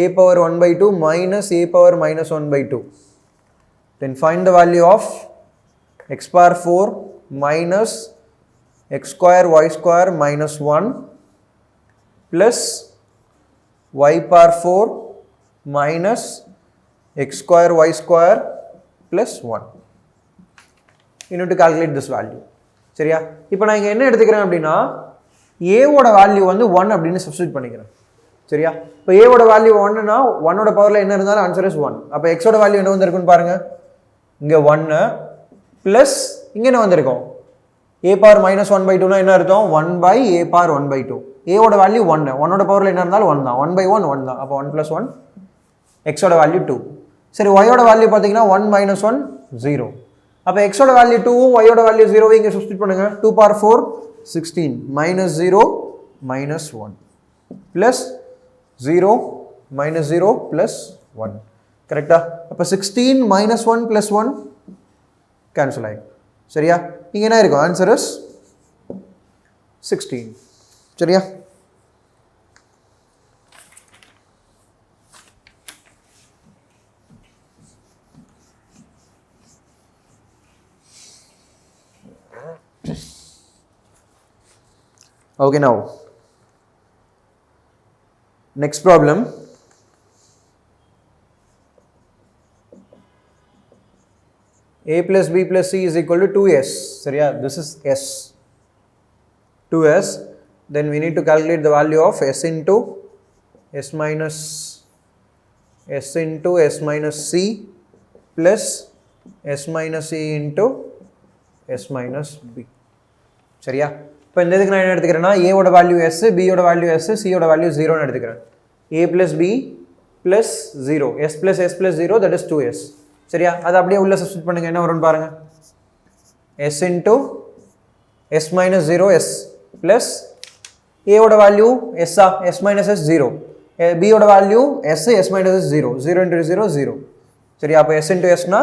a power 1/2 minus a power -1/2. Then find the value of x power 4 minus x square y square minus 1 plus y power 4 minus x square y square plus 1. You need to calculate this value. சரியா? இப்போ நான் இங்கே என்ன எடுத்துக்கிறேன் அப்படின்னா, ஏவோட வேல்யூ வந்து 1 அப்படின்னு சப்ஸ்டியூட் பண்ணிக்கிறேன். சரியா? இப்போ a ஓட வேல்யூ 1னா 1 ஓட பவரில் என்ன இருந்தாலும் ஆன்சர் இஸ் 1. அப்போ x ஓட வேல்யூ என்ன வந்திருக்குன்னு பாருங்க. இங்கே 1 ப்ளஸ் இங்கே என்ன வந்திருக்கும் a பவர் -1/2னா என்ன அர்த்தம் 1/a பவர் 1/2. a ஓட வேல்யூ 1, 1 ஓட பவரில் என்ன இருந்தாலும் 1 தான், 1/1 1 தான். அப்போ 1 + 1 x ஓட வேல்யூ 2. சரி, y ஓட வேல்யூ பார்த்தீங்கன்னா 1 - 1 0. அப்போ x ஓட வேல்யூ 2வும் y ஓட வேல்யூ 0வை இங்கே சப்ஸ்டிட் பண்ணுங்க. 2 பவர் 4 16 -0 -1 ப்ளஸ் 0 -0 + 1. கரெக்டா? அப்போ 16 -1 + 1 கேன்சல் ஆகிடும். சரியா? இங்கே என்ன இருக்கும் ஆன்சர் இஸ் 16. சரியா? Okay, now next problem. A plus B plus C is equal to 2s. சரியா? This is s. 2s. Then we need to calculate the value of s into s minus c plus s minus c into s minus b. சரியா? இப்போ இந்த இதுக்கு நான் என்ன எடுத்துக்கிறேன்னா a ஓட வேல்யூ s, b ஓட வேல்யூ s, c ஓட வேல்யூ 0ன்னு எடுத்துக்கிறேன். a plus b plus 0, s plus s plus 0, that is 2s. சரியா? அது அப்படியே உள்ள சப்ஸ்டிட் பண்ணுங்க. என்ன வரும்னு பாருங்க. s into s minus 0s plus a ஓட value s, s minus s 0, b ஓட value s, s minus s 0, 0 into 0 0. சரியா? அப்போ s into s னா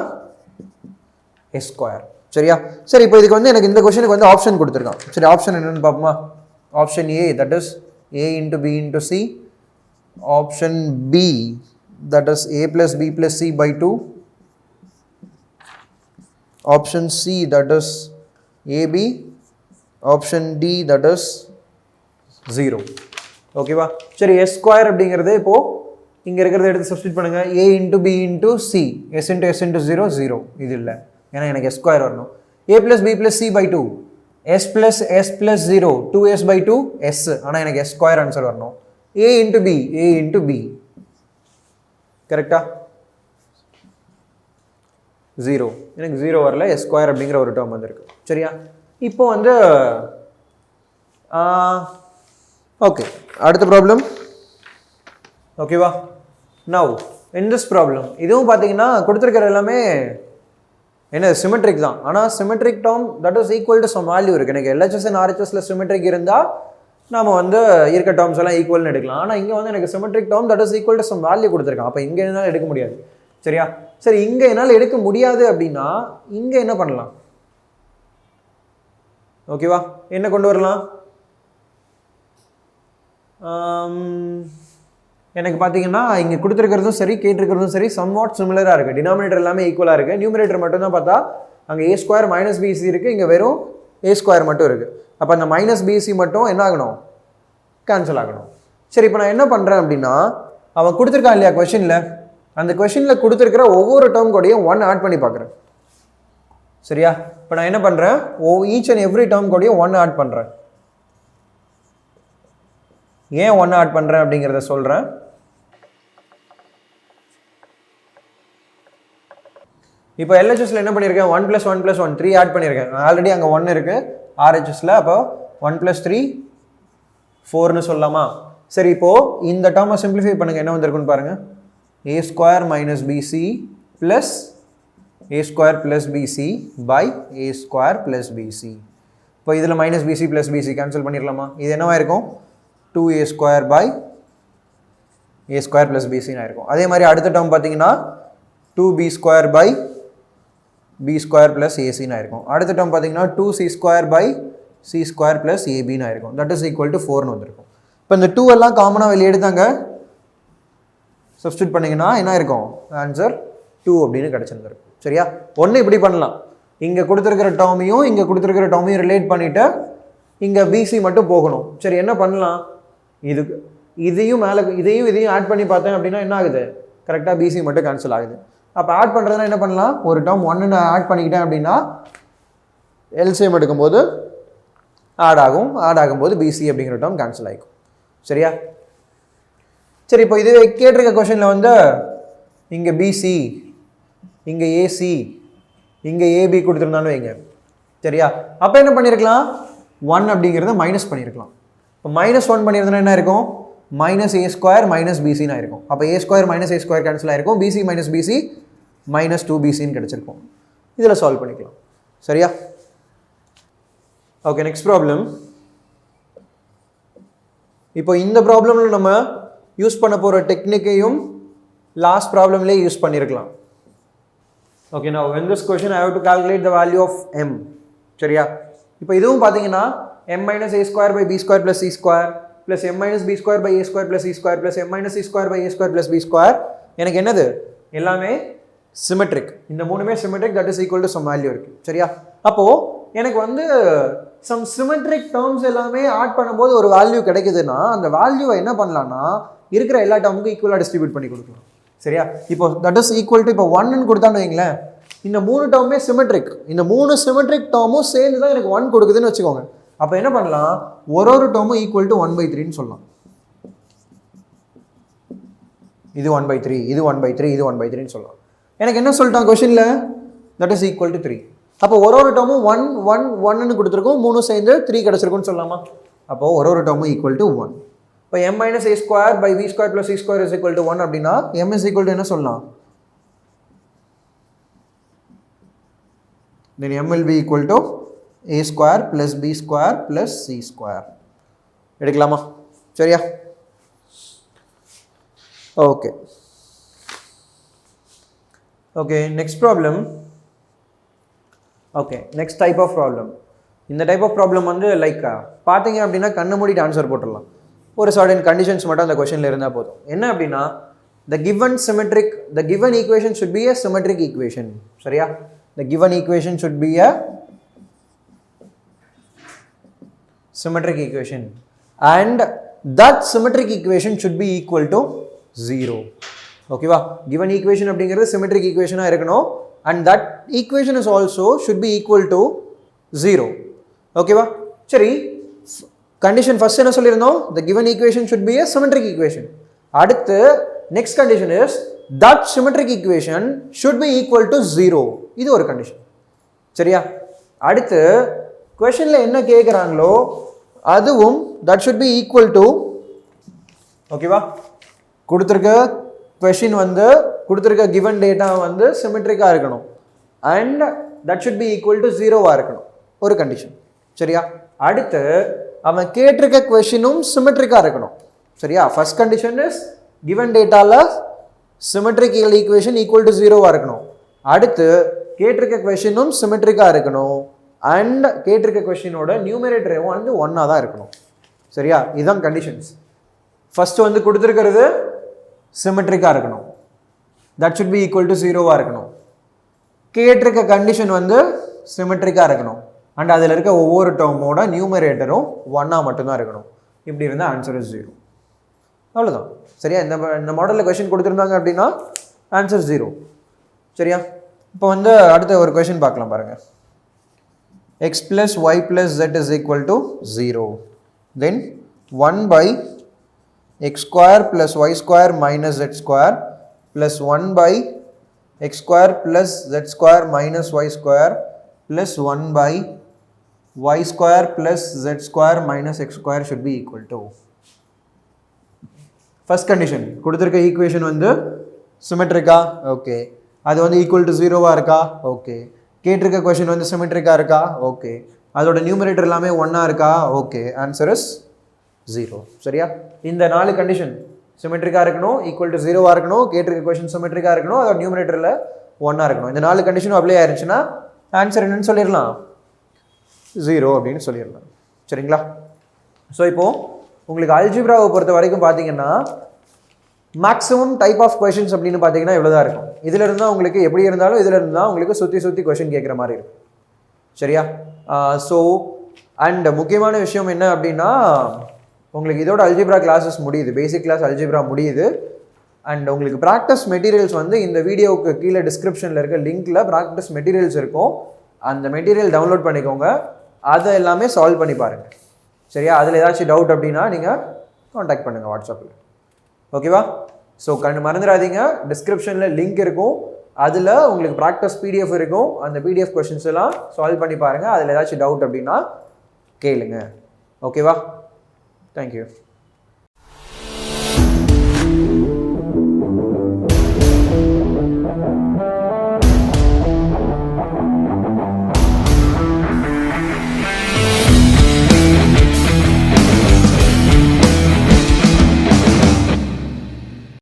s ஸ்கொயர். சரியா? சரி, இப்போ இதுக்கு வந்து எனக்கு இந்த क्वेश्चனுக்கு வந்து ஆப்ஷன் கொடுத்துருக்கான். சரி, ஆப்ஷன் என்னன்னு பார்ப்போமா? Option a, that is a into b into c. Option b, that is a plus b plus c by 2. Option c, that is ab. Option d, that is 0. ஓகேவா? சரி, s ஸ்கொயர் அப்படிங்கிறது இப்போ இங்கே இருக்கிறத எடுத்து சப்ஸ்டிட் பண்ணுங்க. a into b into c, s into s into 0 0. இது இல்லை, ஏன்னா எனக்கு s ஸ்கொயர் வரணும். a plus b plus c by 2, s plus s plus 0, 2s by 2 s. ஆனால் எனக்கு s ஸ்கொயர் ஆன்சர் வரணும். a into b கரெக்டா? 0. எனக்கு 0 வரல, s ஸ்கொயர் அப்படிங்கிற ஒரு டேர்ம் வந்திருக்கு. சரியா? இப்போ வந்து ஓகே, அடுத்த ப்ராப்ளம். ஓகேவா? நவ் இன் திஸ் ப்ராப்ளம் இதுவும் பார்த்தீங்கன்னா கொடுத்துருக்கிற எல்லாமே என்ன சிமெட்ரிக் தான். ஆனால் symmetric term that is equal to some value இருக்குது. எனக்கு LHS அண்ட் RHSல சிமெட்ரிக் இருந்தால் நம்ம வந்து இருக்க டேர்ம்ஸ் எல்லாம் ஈக்குவல்னு எடுக்கலாம். ஆனால் இங்கே வந்து எனக்கு symmetric term that is equal to some value கொடுத்துருக்கான். அப்போ இங்கே என்னால் எடுக்க முடியாது. சரியா? சரி, இங்கே என்னால் எடுக்க முடியாது அப்படின்னா இங்கே என்ன பண்ணலாம்? ஓகேவா? என்ன கொண்டு வரலாம்? எனக்கு பார்த்தீங்கன்னா இங்கே கொடுத்துருக்கிறதும் சரி கேட்டிருக்கிறதும் சரி சம்வாட் சிமிலராக இருக்குது. டினாமினேட்டர் எல்லாமே ஈக்குவலாக இருக்குது. நியூமினேட்டர் மட்டும் தான் பார்த்தா அங்கே a ஸ்கொயர் மைனஸ் பிசி இருக்குது, இங்கே வெறும் a ஸ்கொயர் மட்டும் இருக்குது. அப்போ அந்த மைனஸ் பிசி மட்டும் என்ன ஆகணும்? கேன்சல் ஆகணும். சரி, இப்போ நான் என்ன பண்ணுறேன் அப்படின்னா அவன் கொடுத்துருக்கான் இல்லையா கொஷனில், அந்த கொஷனில் கொடுத்துருக்கிற ஒவ்வொரு டேர்ம் கூடயும் 1 ஆட் பண்ணி பார்க்குறேன். சரியா? இப்போ நான் என்ன பண்ணுறேன், ஈச் அண்ட் எவ்ரி டேர்ம் கூடயும் 1 ஆட் பண்ணுறேன். ஏன் 1 ஆட் பண்ணுறேன் அப்படிங்கிறத சொல்கிறேன். இப்போ LHSல என்ன பண்ணியிருக்கேன், 1 + 1 + 1 3 ஆட் பண்ணியிருக்கேன். ஆல்ரெடி அங்கே 1 இருக்குது RHSல. அப்போ 1 + 3 4ன்னு சொல்லலாமா? சரி, இப்போது இந்த டேர்மை சிம்பிளிஃபை பண்ணுங்கள். என்ன வந்திருக்குன்னு பாருங்கள். a square minus BC plus a square plus BC by a square plus BC. இப்போ இதில் minus BC plus BC cancel பண்ணிடலாமா? இது என்னவா இருக்கும்? 2a square by a square plus பிசின்னு இருக்கும். அதே மாதிரி அடுத்த டேர்ம் பார்த்தீங்கன்னா 2b square by b square plus ஏசின்னு ஆயிருக்கும். அடுத்த டேர்ம் பார்த்தீங்கன்னா 2c square by c square plus ஏபின்னு ஆயிருக்கும். தட் இஸ் ஈக்குவல் டு 4ன்னு வந்திருக்கும். இப்போ இந்த 2 எல்லாம் காமனாக வெளியே எடுத்தாங்க சப்ஸ்டியூட் பண்ணிங்கன்னா என்ன இருக்கும்? ஆன்சர் 2 அப்படின்னு கிடச்சிருந்துருக்கும். சரியா? ஒன்று இப்படி பண்ணலாம். இங்கே கொடுத்துருக்கிற டேர்மையும் இங்கே கொடுத்துருக்கிற டேர்மையும் ரிலேட் பண்ணிவிட்டு இங்கே பிசி மட்டும் போகணும். சரி, என்ன பண்ணலாம்? இதையும் மேலே இதையும் ஆட் பண்ணி பார்த்தேன் அப்படின்னா என்ன ஆகுது? கரெக்டாக பிசி மட்டும் கேன்சல் ஆகுது. அப்போ ஆட் பண்ணுறதுனா என்ன பண்ணலாம்? ஒரு டேர்ம் 1 நான் ஆட் பண்ணிக்கிட்டேன் அப்படின்னா எல்சிஎம் எடுக்கும்போது ஆட் ஆகும்போது பிசி அப்படிங்கிற டேர்ம் கேன்சல் ஆகிக்கும். சரியா? சரி இப்போ இது கேட்டிருக்க கொஷனில் வந்து இங்கே பிசி இங்கே ஏசி இங்கே ஏபி கொடுத்துருந்தாலும் வைங்க சரியா. அப்போ என்ன பண்ணியிருக்கலாம் 1 அப்படிங்கிறத மைனஸ் பண்ணியிருக்கலாம். இப்போ -1 பண்ணியிருந்தா என்ன இருக்கும் -a² மைனஸ் பிசின்னு ஆயிருக்கும். அப்போ a² மைனஸ் a² கேன்சல் ஆயிருக்கும். பிசி மைனஸ் பிசி -2bcன்னு கிடச்சிருக்கும். இதில் சால்வ் பண்ணிக்கலாம் சரியா. Okay next problem. இப்போ இந்த ப்ராப்ளமில் நம்ம யூஸ் பண்ண போகிற டெக்னிக்கையும் லாஸ்ட் ப்ராப்ளம்லேயே யூஸ் பண்ணியிருக்கலாம். Okay now in this question I have to calculate the value of m சரியா. இப்போ இதுவும் பார்த்தீங்கன்னா m minus a square by b square plus c square plus m minus b square by a square plus c square plus m minus c square by a square plus b square எனக்கு என்னது எல்லாமே சிமெட்ரிக். இந்த மூணுமே symmetric, that is equal to some value இருக்குது சரியா. அப்போது எனக்கு வந்து சம் சிமெட்ரிக் டேர்ம்ஸ் எல்லாமே ஆட் பண்ணும்போது ஒரு வேல்யூ கிடைக்குதுன்னா அந்த வேல்யூவை என்ன பண்ணலான்னா இருக்கிற எல்லா டேர்முக்கும் ஈக்குவலாக டிஸ்ட்ரிபியூட் பண்ணி கொடுக்கலாம் சரியா. இப்போ தட் இஸ் ஈக்குவல் டு இப்போ 1ன்னு கொடுத்தான்னு வைங்களேன், இந்த 3 டேர்முமே சிமெட்ரிக், இந்த 3 சிமெட்ரிக் டேர்மும் சேர்ந்து தான் எனக்கு 1 கொடுக்குதுன்னு வச்சுக்கோங்க. அப்போ என்ன பண்ணலாம், ஒரு டேர்மும் ஈக்குவல் டு 1/3ன்னு சொல்லலாம். இது 1/3, இது 1/3, இது 1/3ன்னு சொல்லலாம். எனக்கு என்ன சொல்லிட்டான் கொஷனில், தட் இஸ் ஈக்குவல் டு 3. அப்போ ஒரு டேர்மும் 1 1 1ன்னு கொடுத்துருக்கோம், 3 சேர்ந்து 3 கிடச்சிருக்குன்னு சொல்லலாமா. அப்போது ஒரு டேர்மும் ஈக்குவல் டு 1. இப்போ m minus a square by b square plus c square is equal to 1 அப்படின்னா m is equal to என்ன சொல்லலாம், then m will be equal to a square plus b square plus c square எடுக்கலாமா சரியா. Okay okay next problem. Okay next type of problem. இந்த டைப் ஆஃப் ப்ராப்ளம் வந்து லைக் பார்த்தீங்க அப்படின்னா கண்ணு மூடிட்டு ஆன்சர் போட்டுடலாம். ஒரு சர்டன் கண்டிஷன்ஸ் மட்டும் அந்த கொஷனில் இருந்தால் போதும். என்ன அப்படின்னா the given equation should be a symmetric equation சரியா. the given equation should be a symmetric equation and that symmetric equation should be equal to 0. ஓகேவா, given equation அப்படிங்கிறது symmetric equation-ஆக இருக்கணும் and that equation is also should be equal to 0. ஓகேவா சரி, கண்டிஷன் ஃபர்ஸ்ட் என்ன சொல்லியிருந்தோம், the given equation should be a symmetric equation. அடுத்து next condition is that symmetric equation should be equal to 0. இது ஒரு கண்டிஷன் சரியா. அடுத்து கொஷனில் என்ன கேட்குறாங்களோ அதுவும் that should be equal to, ஓகேவா, கொடுத்துருக்க கொஷின் வந்து கொடுத்துருக்க given data வந்து சிமெட்ரிக்காக இருக்கணும் and that should be equal to 0-ஆக இருக்கணும், ஒரு கண்டிஷன் சரியா. அடுத்து அவன் கேட்டிருக்க கொஷினும் சிமெட்ரிக்காக இருக்கணும் சரியா. ஃபர்ஸ்ட் கண்டிஷன் இஸ் கிவன் டேட்டாவில் சிமெட்ரிக்கல் ஈக்குவேஷன் ஈக்குவல் டு 0-ஆக இருக்கணும். அடுத்து கேட்டிருக்க கொஷினும் சிமெட்ரிக்காக இருக்கணும் அண்ட் கேட்டிருக்க கொஷினோட நியூமரேட்டரும் வந்து 1-ஆக தான் இருக்கணும் சரியா. இதுதான் கண்டிஷன்ஸ். ஃபர்ஸ்ட் வந்து கொடுத்துருக்கிறது சிமெட்ரிக்காக இருக்கணும், that should be equal to 0-ஆக இருக்கணும். கேட்டிருக்க கண்டிஷன் வந்து சிமெட்ரிக்காக இருக்கணும் அண்ட் அதில் இருக்க ஒவ்வொரு டேர்மோட நியூமரேட்டரும் 1-ஆக மட்டும்தான் இருக்கணும். இப்படி இருந்தால் ஆன்சர் இஸ் 0. அவ்வளோதான் சரியா. இந்த மாடலில் கொஷின் கொடுத்துருந்தாங்க அப்படின்னா ஆன்சர் 0 சரியா. இப்போ வந்து அடுத்த ஒரு கொஷின் பார்க்கலாம் பாருங்கள். x plus y plus z is equal to 0. Then 1 by x square plus y square minus z square plus 1 by x square plus z square minus y square plus 1 by y square plus z square minus x square should be equal to. First condition கொடுத்திருக்க ஈக்குவேஷன் வந்து சிமெட்ரிக்கா, ஓகே, அது வந்து ஈக்குவல் டு 0-ஆக இருக்கா, ஓகே. கேட்டிருக்க கொஷின் வந்து சிமெட்ரிக்கா இருக்கா, ஓகே. அதோட நியூமரேட்டர் எல்லாமே 1-ஆக இருக்கா, ஓகே. ஆன்சர் இஸ் 0 சரியா. இந்த 4 கண்டிஷன் சிமெட்ரிக்கா இருக்கணும், ஈக்குவல் டு 0-ஆக இருக்கணும், கேட்டிருக்க கொஷின் சிமெட்ரிக்கா இருக்கணும், அதோட நியூமரேட்டரில் 1-ஆக இருக்கணும். இந்த 4 கண்டிஷனும் அப்ளை ஆயிருச்சுன்னா ஆன்சர் என்னன்னு சொல்லிடலாம், 0 அப்படின்னு சொல்லிடலாம் சரிங்களா. ஸோ இப்போது உங்களுக்கு அல்ஜிப்ராவை பொறுத்த வரைக்கும் பார்த்தீங்கன்னா மேக்ஸிமம் டைப் ஆஃப் கொஷின்ஸ் அப்படின்னு பார்த்தீங்கன்னா இவ்வளோ தான் இருக்கும். இதில் இருந்தால் உங்களுக்கு எப்படி இருந்தாலும் இதில் இருந்தால் உங்களுக்கு சுற்றி கொஷின் கேட்குற மாதிரி இருக்கும் சரியா. ஸோ அண்ட் முக்கியமான விஷயம் என்ன அப்படின்னா உங்களுக்கு இதோட அல்ஜிப்ரா கிளாஸஸ் முடியுது, பேசிக் கிளாஸ் அல்ஜிப்ரா முடியுது. அண்ட் உங்களுக்கு ப்ராக்டிஸ் மெட்டீரியல்ஸ் வந்து இந்த வீடியோவுக்கு கீழே டிஸ்கிரிப்ஷனில் இருக்க லிங்க்கில் ப்ராக்டிஸ் மெட்டீரியல்ஸ் இருக்கும். அந்த மெட்டீரியல் டவுன்லோட் பண்ணிக்கோங்க, அதை எல்லாமே சால்வ் பண்ணி பாருங்கள் சரியா. அதில் ஏதாச்சும் டவுட் அப்படின்னா நீங்கள் காண்டாக்ட் பண்ணுங்கள் வாட்ஸ்அப்பில். ஓகேவா? ஸோ மறந்துடாதீங்க, டிஸ்கிரிப்ஷனில் லிங்க் இருக்கும், அதில் உங்களுக்கு ப்ராக்டிஸ் பிடிஎஃப் இருக்கும். அந்த பிடிஎஃப் கொஷின்ஸ் எல்லாம் சால்வ் பண்ணி பாருங்கள். அதில் ஏதாச்சும் டவுட் அப்படின்னா கேளுங்க. ஓகேவா? தேங்க்யூ.